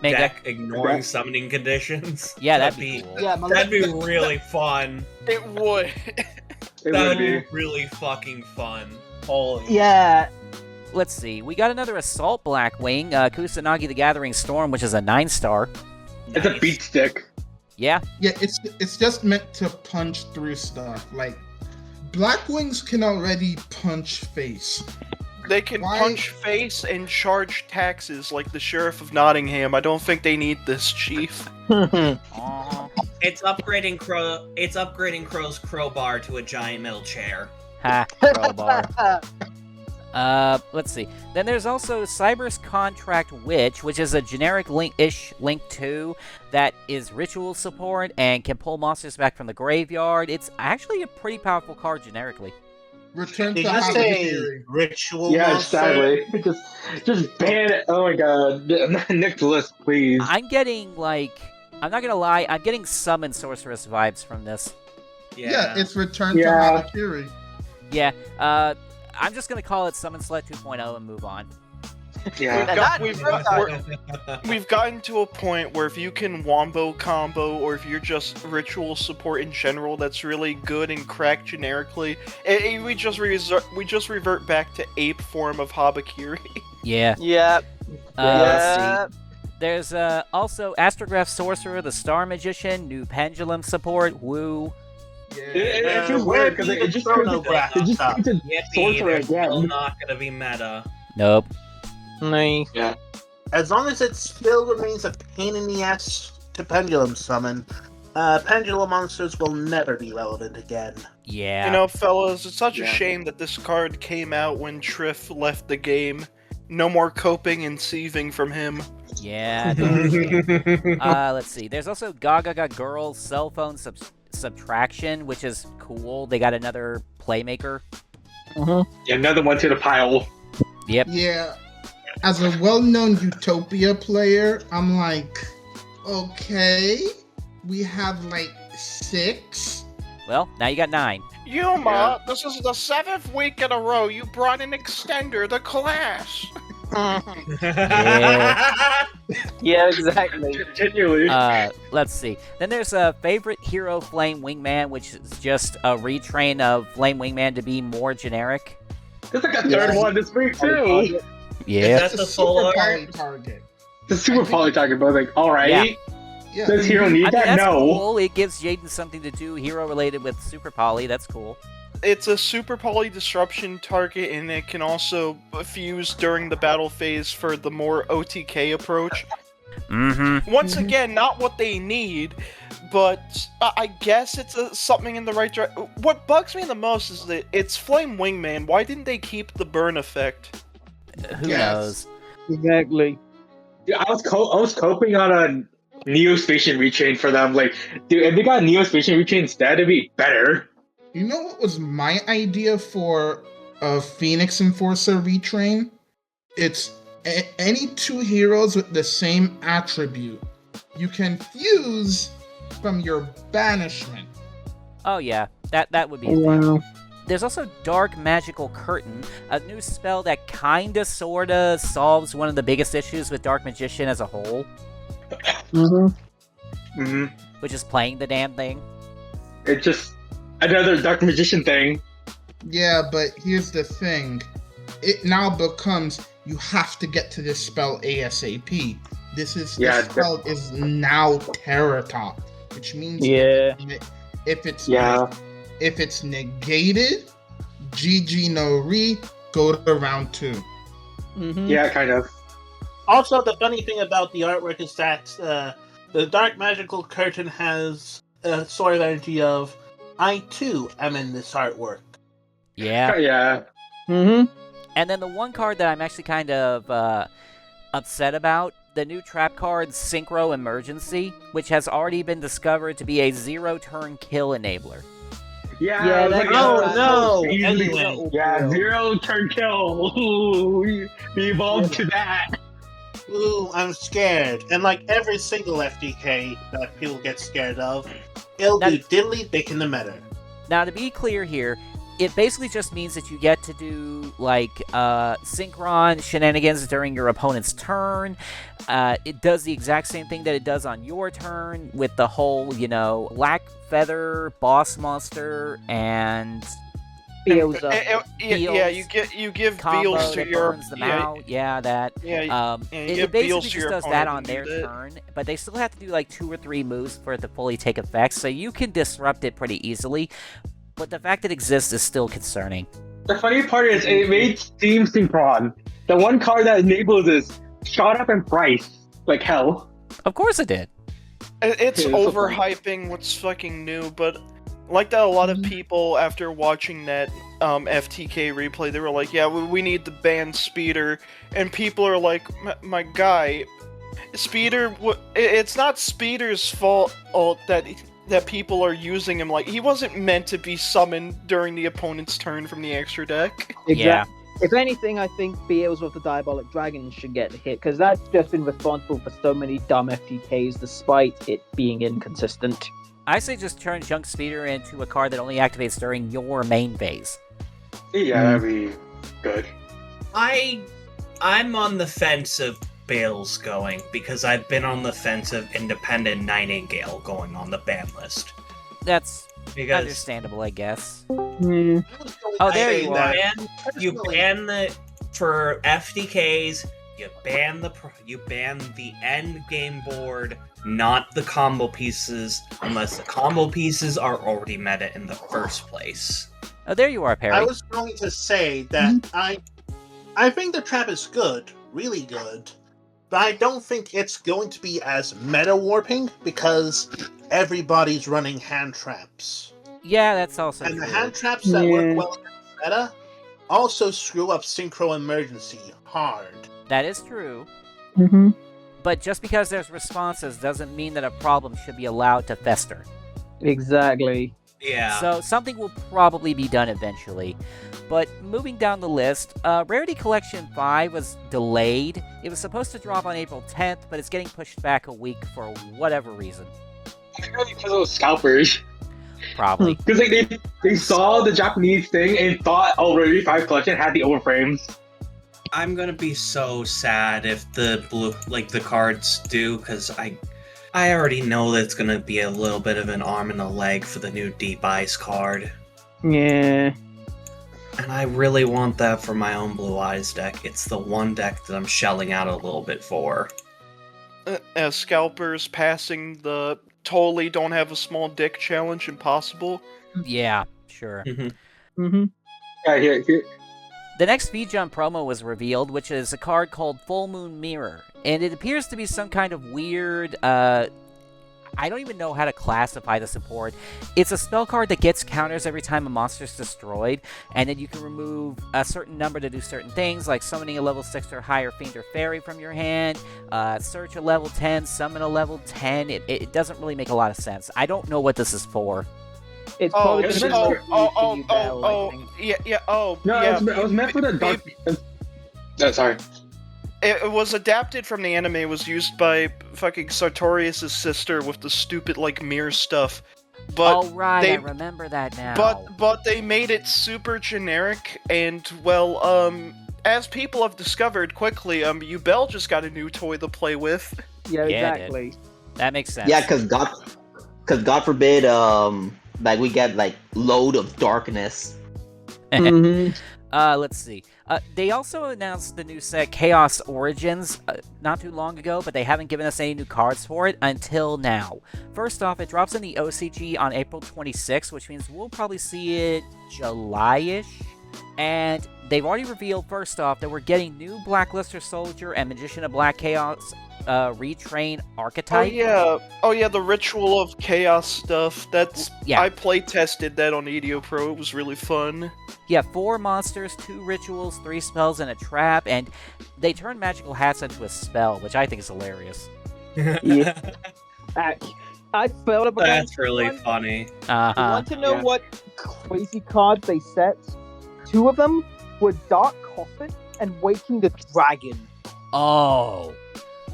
deck ignoring summoning conditions. Yeah, that'd be cool. Yeah, that'd be really fun. It would. That would be really fucking fun. Holy. Yeah. Let's see. We got another Assault Blackwing, Kusanagi the Gathering Storm, which is a 9-star. It's a beat stick. Yeah. Yeah, it's just meant to punch through stuff. Like, Blackwings can already punch face. They can Why- punch face and charge taxes like the Sheriff of Nottingham. I don't think they need this, Chief. Aw. It's upgrading Crow's crowbar to a giant metal chair. Ha, crowbar. Let's see. Then there's also Cyber's Contract Witch, which is a generic Link-ish Link 2 that is ritual support and can pull monsters back from the graveyard. It's actually a pretty powerful card generically. Return Did to you say Harakiri. ritual Yeah, monster? sadly. Just ban it. Oh my god. Nicholas, please. I'm getting, I'm not gonna lie, I'm getting Summon Sorceress vibes from this. Yeah, it's Return Yeah. to Harakiri. Yeah, I'm just gonna call it Summon Select 2.0 and move on. Yeah. We've gotten to a point where if you can wombo combo, or if you're just ritual support in general, that's really good and cracked generically. We just revert back to ape form of Habakiri. Yeah. Yep. Let's see. There's also Astrograph Sorcerer, the Star Magician, new Pendulum support, woo. It feels weird because it just chronograph it just stuff. makes it Yippee, sorcerer they're still again. not gonna be meta. Nope. Nice. As long as it still remains a pain in the ass to pendulum summon, pendulum monsters will never be relevant again. Yeah. You know, fellas, it's such a Yeah. shame that this card came out when Triff left the game. No more coping and sieving from him. Yeah. Let's see. There's also Gaga Girls Cell Phone Subtraction, which is cool. They got another playmaker. Yeah, another one to the pile. Yep. Yeah. As a well-known Utopia player, I'm like, okay, we have like 6. Well, now you got 9. Yuma, this is the 7th week in a row you brought an extender to class. Yeah. Yeah, exactly. Continually. Let's see. Then there's a favorite hero Flame Wingman, which is just a retrain of Flame Wingman to be more generic. There's like a third one this week too. Yeah. That's It's a the solo super art. poly target. The super poly target, but like, alright. Yeah. Does hero need I mean, that? that's No. cool. It gives Jaden something to do hero related with Super Poly. That's cool. It's a super poly disruption target, and it can also fuse during the battle phase for the more OTK approach. Mm-hmm. Once again, not what they need, but I guess it's something in the right direction. What bugs me the most is that it's Flame Wingman. Why didn't they keep the burn effect? Who Yes. knows? Exactly. Dude, I was coping on a Neospatian retrain for them. Like, dude, if they got Neospatian retrain instead, it'd be better. You know what was my idea for a Phoenix Enforcer retrain? It's any 2 heroes with the same attribute. You can fuse from your banishment. Oh yeah, that would be. Wow. There's also Dark Magical Curtain, a new spell that kinda sorta solves one of the biggest issues with Dark Magician as a whole, Mm-hmm. which is playing the damn thing. It's just another Dark Magician thing. Yeah, but here's the thing. It now becomes you have to get to this spell ASAP. This spell is now Terra Top, which means Yeah. if it's Yeah. if it's negated, GG no re, go to round 2. Yeah, kind of. Also, the funny thing about the artwork is that the Dark Magical Curtain has a sort of energy of, I too am in this artwork. Yeah. Yeah. And then the one card that I'm actually kind of upset about, the new trap card Synchro Emergency, which has already been discovered to be a 0-turn kill enabler. Yeah, Yeah, like, that- no! easy. Anyway. Yeah, 0-turn kill. Ooh, we evolved to that. Ooh, I'm scared. And like every single FDK that people get scared of, it'll do diddly dick in the meta. Now, to be clear here, it basically just means that you get to do, like, synchron shenanigans during your opponent's turn. It does the exact same thing that it does on your turn with the whole, Black Feather, Boss Monster, and Feels up. Yeah, you give combo Beals to that your burns them out. Yeah, that. Yeah, Yeah, you it give basically Beals to just your does opponent that on and their use it. turn, but they still have to do like 2 or 3 moves for it to fully take effect, so you can disrupt it pretty easily. But the fact it exists is still concerning. The funny part is it made Steam Synchron. The one card that enables this shot up in price like hell. Of course it did. It's Yeah, it's so funny. overhyping what's fucking new, but like that, a lot of people after watching that FTK replay, they were like, "Yeah, we need to ban Speeder," and people are like, "My guy, Speeder, it's not Speeder's fault that people are using him. Like, he wasn't meant to be summoned during the opponent's turn from the extra deck." Yeah. If anything, I think Beelzebub the Diabolic Dragon should get hit, because that's just been responsible for so many dumb FTKs despite it being inconsistent. I say just turn Junk Speeder into a card that only activates during your main phase. Yeah, that'd be good. I'm on the fence of Bales going, because I've been on the fence of Independent Nightingale going on the ban list. That's Because understandable, I guess. Hmm. Oh, there you are. You ban the for FDKs. You ban the end game board, not the combo pieces, unless the combo pieces are already meta in the first place. Oh, there you are, Perry. I was going to say that I think the trap is good, really good, but I don't think it's going to be as meta warping because everybody's running hand traps. Yeah, that's also And true. the hand traps that work well in meta also screw up Synchro Emergency hard. That is true. Mm-hmm. But just because there's responses doesn't mean that a problem should be allowed to fester. Exactly. Yeah. So something will probably be done eventually. But moving down the list, Rarity Collection 5 was delayed. It was supposed to drop on April 10th, but it's getting pushed back a week for whatever reason. Because of those scalpers. Probably. Because like, they saw the Japanese thing and thought, oh, Rarity 5 Collection had the overframes. I'm gonna be so sad if the the cards do, because I already know that it's gonna be a little bit of an arm and a leg for the new Deep Eyes card. Yeah. And I really want that for my own Blue Eyes deck. It's the one deck that I'm shelling out a little bit for. As scalpers passing the totally don't have a small dick challenge impossible. Yeah, sure. Mm-hmm. Here. The next V-Jump promo was revealed, which is a card called Full Moon Mirror. And it appears to be some kind of weird, I don't even know how to classify the support. It's a spell card that gets counters every time a monster's destroyed, and then you can remove a certain number to do certain things, like summoning a level 6 or higher Fiend or Fairy from your hand, search a level 10, summon a level 10. It doesn't really make a lot of sense. I don't know what this is for. It's probably it's gonna meant be for you, Bell, I think. It was meant for the dark. Sorry. It was adapted from the anime. It was used by fucking Sartorius' sister with the stupid mirror stuff. But Oh, right, they, I remember that now. But they made it super generic, and as people have discovered quickly, Ubel just got a new toy to play with. Yeah, Yeah, exactly. That makes sense. Yeah, because God forbid, we get load of darkness. Mm-hmm. Let's see. They also announced the new set Chaos Origins not too long ago, but they haven't given us any new cards for it until now. First off, it drops in the OCG on April 26th, which means we'll probably see it July-ish. And they've already revealed, first off, that we're getting new Blackluster Soldier and Magician of Black Chaos retrain archetype. Oh yeah, the Ritual of Chaos stuff. I play tested that on EDO Pro. It was really fun. Yeah, 4 monsters, 2 rituals, 3 spells, and a trap, and they turn magical hats into a spell, which I think is hilarious. Yeah. I felt about That's really funny. You want to know what crazy cards they set? 2 of them were Dark Coffin and Waking the Dragon. Oh,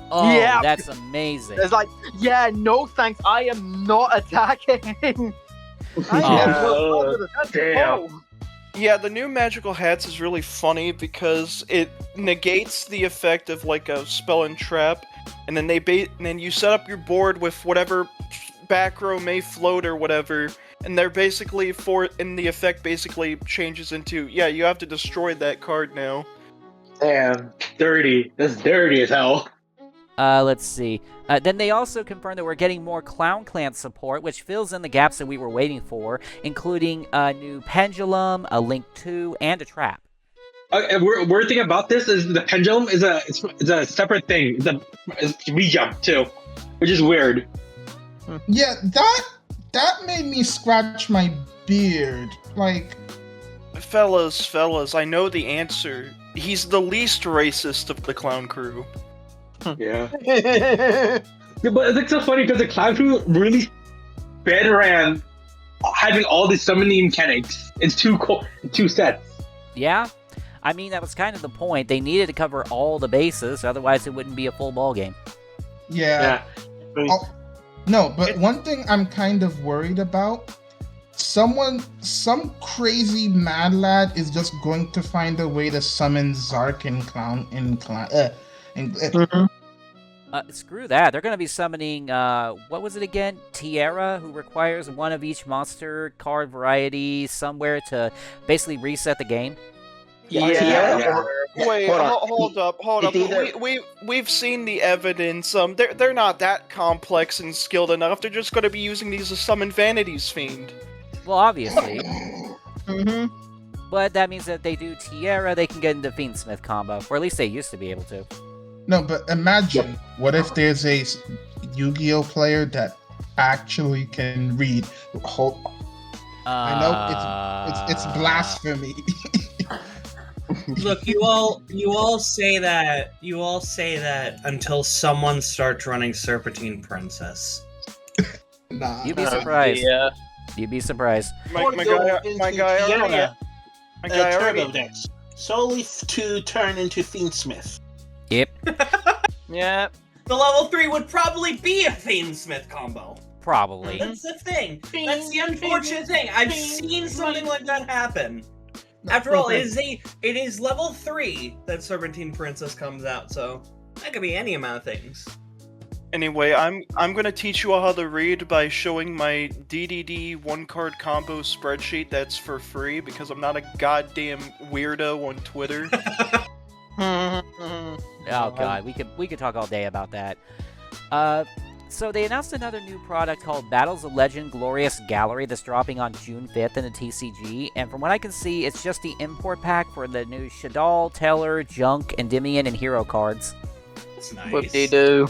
yeah, that's amazing. It's no thanks, I am not attacking. Damn. Yeah, the new magical hats is really funny because it negates the effect of a spell and trap, and then you set up your board with whatever back row may float or whatever, and they're basically the effect basically changes into you have to destroy that card now. Damn, dirty. That's dirty as hell. Let's see. Then they also confirmed that we're getting more Clown Clan support, which fills in the gaps that we were waiting for, including a new Pendulum, a Link 2, and a Trap. Weird thing about this is the Pendulum is a separate thing. It's rejump too, which is weird. Yeah, that made me scratch my beard. Like, Fellas, I know the answer. He's the least racist of the clown crew. Yeah. Yeah, but it's like so funny because the Clown Crew really sped around having all these summoning mechanics. It's two sets. Yeah, I mean that was kind of the point. They needed to cover all the bases, otherwise it wouldn't be a full ball game. yeah. Oh, no, but one thing I'm kind of worried about. Some crazy mad lad is just going to find a way to summon Zark and Clown. Screw that. They're going to be summoning, what was it again? Tierra, who requires one of each monster card variety somewhere to basically reset the game. Yeah. Wait, hold up. We've seen the evidence. They're not that complex and skilled enough. They're just going to be using these to summon Vanity's Fiend. Well, obviously. But that means that if they do Tierra, they can get into Fiendsmith combo. Or at least they used to be able to. No, but imagine, what if there's a Yu-Gi-Oh player that actually can read? I know it's blasphemy. Look, you all say that until someone starts running Serpentine Princess. Nah. You'd be surprised. Yeah. You'd be surprised. My guy already. Turbo decks solely to turn into Fiendsmith. Yep. Yeah. The level 3 would probably be a Fiendsmith combo. Probably. That's the thing. That's the unfortunate thing. I've seen something like that happen. After all, it is level 3 that Serpentine Princess comes out, so that could be any amount of things. Anyway, I'm gonna teach you all how to read by showing my DDD 1-card combo spreadsheet that's for free because I'm not a goddamn weirdo on Twitter. Oh god, we could talk all day about that. So they announced another new product called Battles of Legend Glorious Gallery that's dropping on June 5th in the TCG, and from what I can see, it's just the import pack for the new Shadal, Teller, Junk, Endymion, and Hero cards. That's nice. Whoop-de-doo.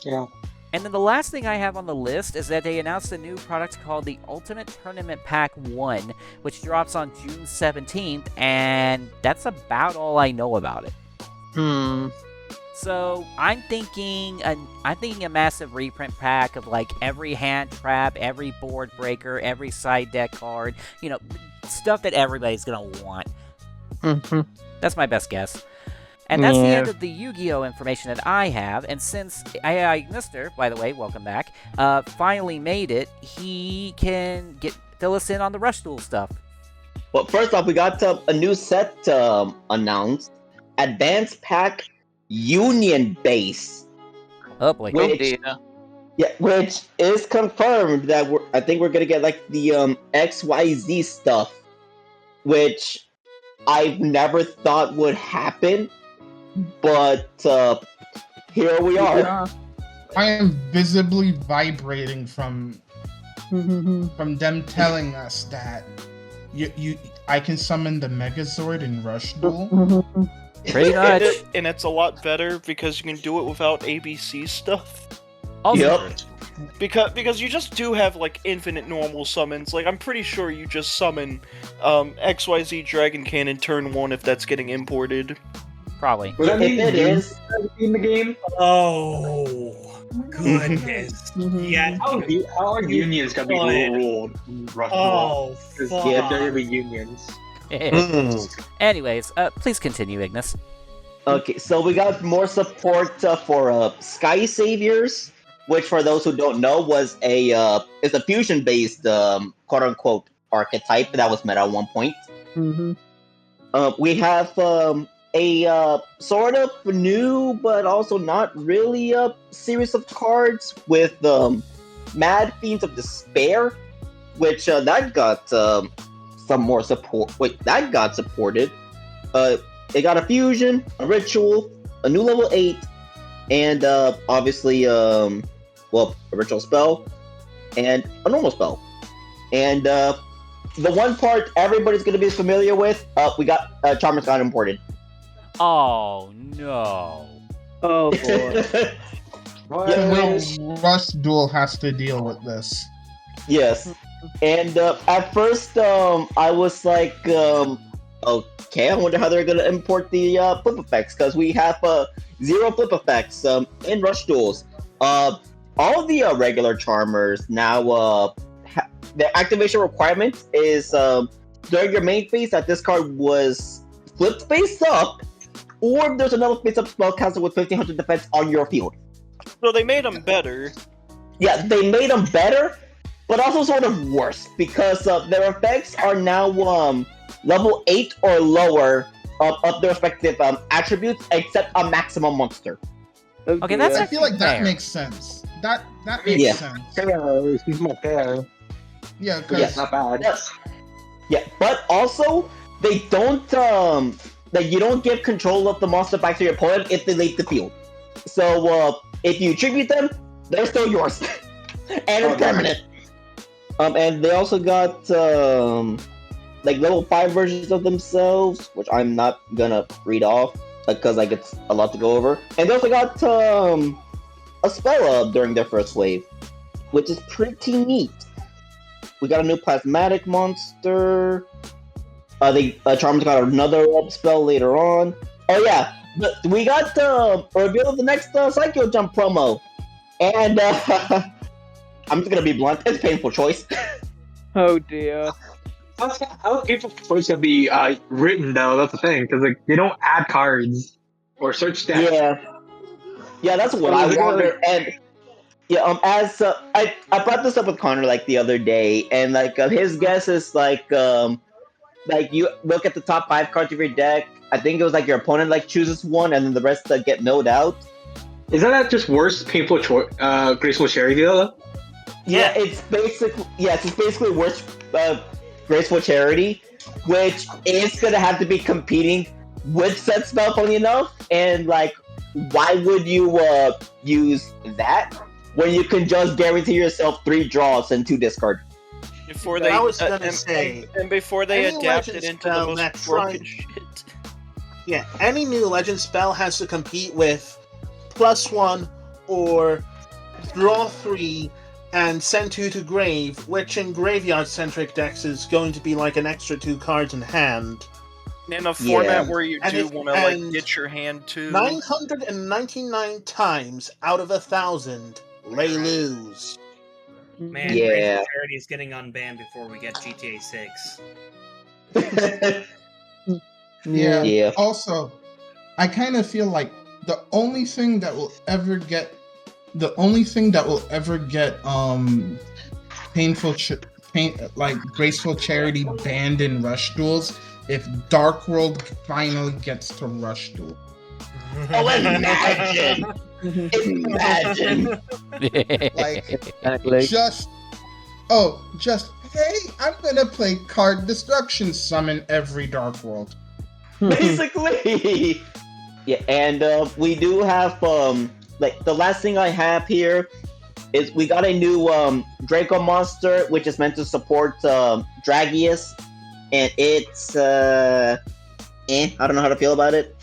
Yeah. And then the last thing I have on the list is that they announced a new product called the Ultimate Tournament Pack 1, which drops on June 17th, and that's about all I know about it. So I'm thinking a massive reprint pack of like every hand trap, every board breaker, every side deck card, stuff that everybody's gonna want. That's my best guess. And that's the end of the Yu-Gi-Oh! Information that I have, and since Mr., by the way, welcome back, finally made it, he can fill us in on the Rush Duel stuff. Well, first off, we got a new set announced. Advanced Pack Union Base. Oh boy. Which is confirmed that I think we're gonna get like the XYZ stuff, which I've never thought would happen. But here we are. I am visibly vibrating from them telling us that I can summon the Megazord in Rush Duel. Pretty much. And it's a lot better because you can do it without ABC stuff. Also, Because you just do have like infinite normal summons. Like I'm pretty sure you just summon XYZ Dragon Cannon turn 1 if that's getting imported. Probably. Was that If it is in the game? Oh, goodness. Yeah. How are unions gonna be ruled? Oh, fuck. Yeah, there will be unions. Anyways, please continue, Ignis. Okay, so we got more support for Sky Saviors, which for those who don't know is a fusion-based quote-unquote archetype that was meta at one point. We have a sort of new but also not really a series of cards with Mad Fiends of Despair, which that got some more support. Wait, that got supported. It got a fusion, a ritual, a new level 8, and obviously, a ritual spell and a normal spell. And the one part everybody's going to be familiar with, we got Charmers got imported. Oh no. Oh boy. Rush Duel has to deal with this. Yes. And at first, I was like, okay, I wonder how they're going to import the flip effects, because we have 0 flip effects in Rush Duels. All the regular Charmers now, the activation requirement is during your main phase that this card was flipped face up, or there's another face up spell caster with 1500 defense on your field. So they made them better. Yeah, they made them better, but also sort of worse, because their effects are now level 8 or lower of their respective attributes, except a maximum monster. Okay, that's I feel like that fair. makes sense. That makes sense. He's more fair. Yeah, Yeah. because Not bad. Yes. Yeah, but also they don't you don't give control of the monster back to your opponent if they leave the field. So if you tribute them, they're still yours, and it's permanent. And they also got like level 5 versions of themselves, which I'm not gonna read off because like it's a lot to go over. And they also got a spell up during their first wave, which is pretty neat. We got a new plasmatic monster. Charm's got another up spell later on. Oh yeah, we got a reveal of the next Psycho Jump promo, and I'm just gonna be blunt. It's a painful choice. Oh dear. How people supposed to be written though? That's the thing, because like they don't add cards or search stats. Yeah, that's what I wonder. And yeah, as I brought this up with Connor like the other day, and like his guess is like you look at the top 5 cards of your deck. I think it was like your opponent like chooses one, and then the rest get milled out. Isn't that just worse? Painful graceful charity though. Yeah, it's basically worse. Graceful Charity, which is gonna have to be competing with set spell, funny enough. And like, why would you use that when you can just guarantee yourself 3 draws and 2 discard? Before they, I was gonna say, and before they any adapted legend into the spell most that broken tries- shit. Yeah, any new legend spell has to compete with +1 or draw 3 and send 2 to grave, which in graveyard-centric decks is going to be like an extra 2 cards in hand. In a format Yeah. where you And do if- want to like and get your hand too. 999 times out of 1,000, they lose. Man, Yeah. Graceful Charity is getting unbanned before we get GTA 6. yeah. Yeah. Also, I kind of feel like the only thing that will ever get Graceful Charity banned in Rush Duels if Dark World finally gets to Rush Duel. Oh, imagine! Imagine! Like, Exactly. just hey, I'm gonna play card destruction, summon every Dark World. Basically. Yeah, and we do have like the last thing I have here is we got a new Draco monster, which is meant to support Dragius, and it's I don't know how to feel about it.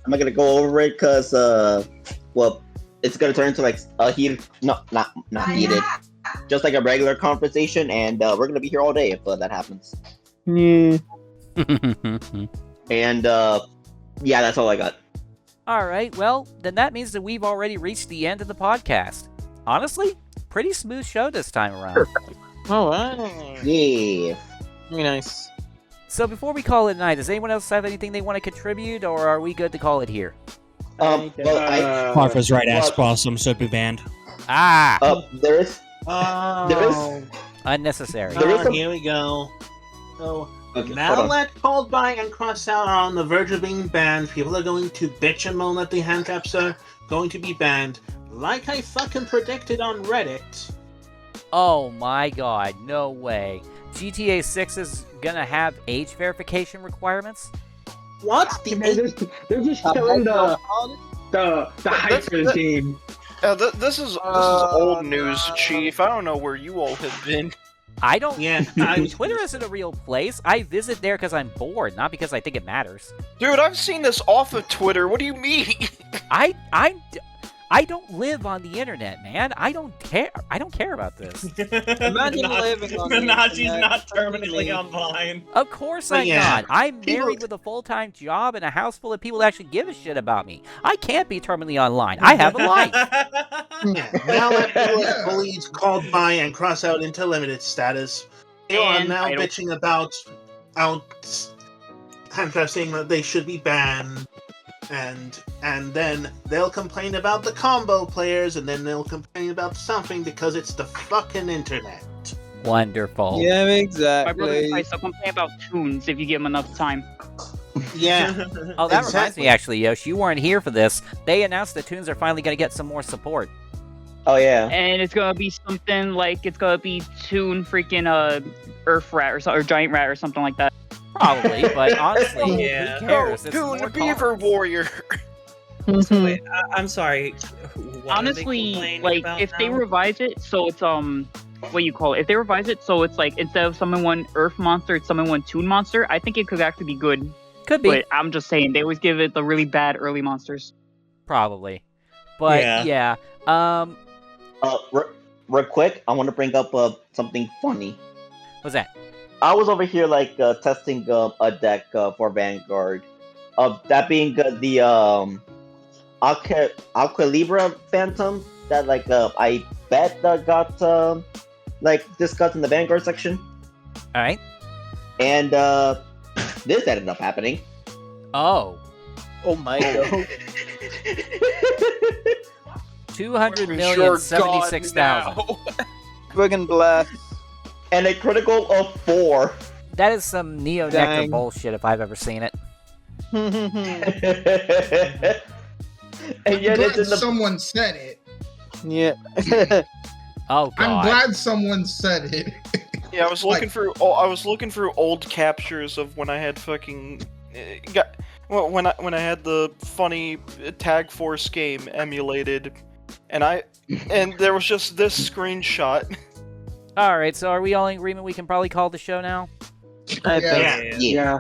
I'm not gonna go over it because it's gonna turn into like a heated, not heated, just like a regular conversation, and we're gonna be here all day if that happens. Yeah. And yeah, that's all I got. All right, well, then that means that we've already reached the end of the podcast. Honestly, pretty smooth show this time around. All right. Yeah. Very nice. So before we call it a night, does anyone else have anything they want to contribute, or are we good to call it here? Martha's right, ass possum should be banned. Ah! There is Unnecessary. Here we go. So, Okay, now hold on. that Cold By and Crossout are on the verge of being banned, people are going to bitch and moan that the hand traps are going to be banned, like I fucking predicted on Reddit. Oh my god, no way. GTA 6 is gonna have age verification requirements? What? They're just killing the the hype for this game. This is old news, Chief. I don't know where you all have been. I don't. Yeah, Twitter isn't a real place. I visit there because I'm bored, not because I think it matters. Dude, I've seen this off of Twitter. What do you mean? I don't live on the internet, man. I don't care. I don't care about this. Imagine living on the Nanachi's internet. not permanently online. Of course But I'm yeah, not. I'm people- married with a full-time job and a house full of people that actually give a shit about me. I can't be terminally online. I have a life. Yeah. Now that bullies called by and cross out into limited status, they are And now I don't- bitching about saying that they should be banned. And then they'll complain about the combo players, and then they'll complain about something because it's the fucking internet. Wonderful. Yeah, My brother exactly. tries to complain about tunes if you give him enough time. Yeah. Oh, that reminds Exactly. me, actually, Yosh. You weren't here for this. They announced the tunes are finally going to get some more support. Oh yeah. And it's gonna be something like it's gonna be tune freaking Earth Rat or Giant Rat or something like that. Probably, but honestly, Yeah. who cares? It's Dude, more the Beaver cars. Warrior. Wait, I'm sorry. What are they Honestly, complaining like about if they now? revise it, so it's what do you call it? If they revise it, so it's like instead of summon one Earth monster, it's summon one Toon monster. I think it could actually be good. Could be. But I'm just saying they always give it the really bad early monsters. Probably. But, Yeah. Real quick, I want to bring up something funny. What's that? I was over here testing a deck for Vanguard. That being the Aquilibra Phantom that I bet got discussed in the Vanguard section, Alright. and this ended up happening. Oh. Oh my god. 200,076,000. Friggin' blast. And a critical of 4. That is some neo-nectar Dang. bullshit if I've ever seen it. And I'm yet glad it's in the someone said it. Yeah. Oh, God. I'm glad someone said it. Yeah, I was looking through. Oh, I was looking through old captures of when I had fucking when I had the funny Tag Force game emulated, and there was just this screenshot. Alright, so are we all in agreement we can probably call the show now? I Yeah. bet. Yeah.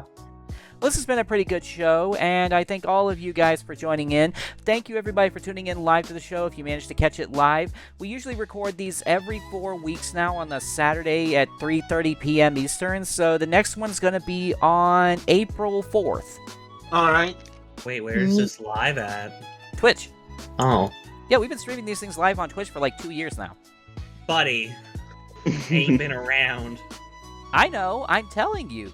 Well, this has been a pretty good show, and I thank all of you guys for joining in. Thank you, everybody, for tuning in live to the show if you managed to catch it live. We usually record these every 4 weeks now on the Saturday at 3:30 p.m. Eastern, so the next one's going to be on April 4th. Alright. Wait, where is this live at? Twitch. Oh, Yeah, we've been streaming these things live on Twitch for like 2 years now. buddy, ain't been around. I know, I'm telling you.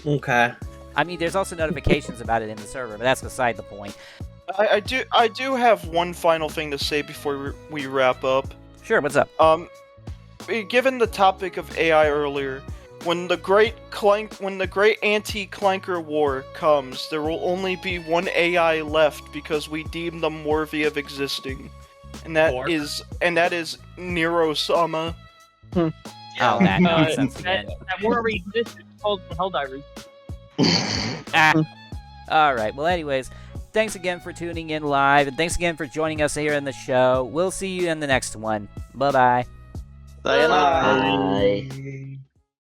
Okay. I mean, there's also notifications about it in the server, but that's beside the point. I do have one final thing to say before we wrap up. Sure, what's up? Given the topic of AI earlier, when the great anti-clanker war comes, there will only be one AI left because we deem them worthy of existing, and that Or- is Nero-sama. Oh, that nonsense That again. war already exists. It's called the Helldivers. Alright, well, anyways, thanks again for tuning in live, and thanks again for joining us here in the show. We'll see you in the next one. Bye-bye. Sayonara. Bye.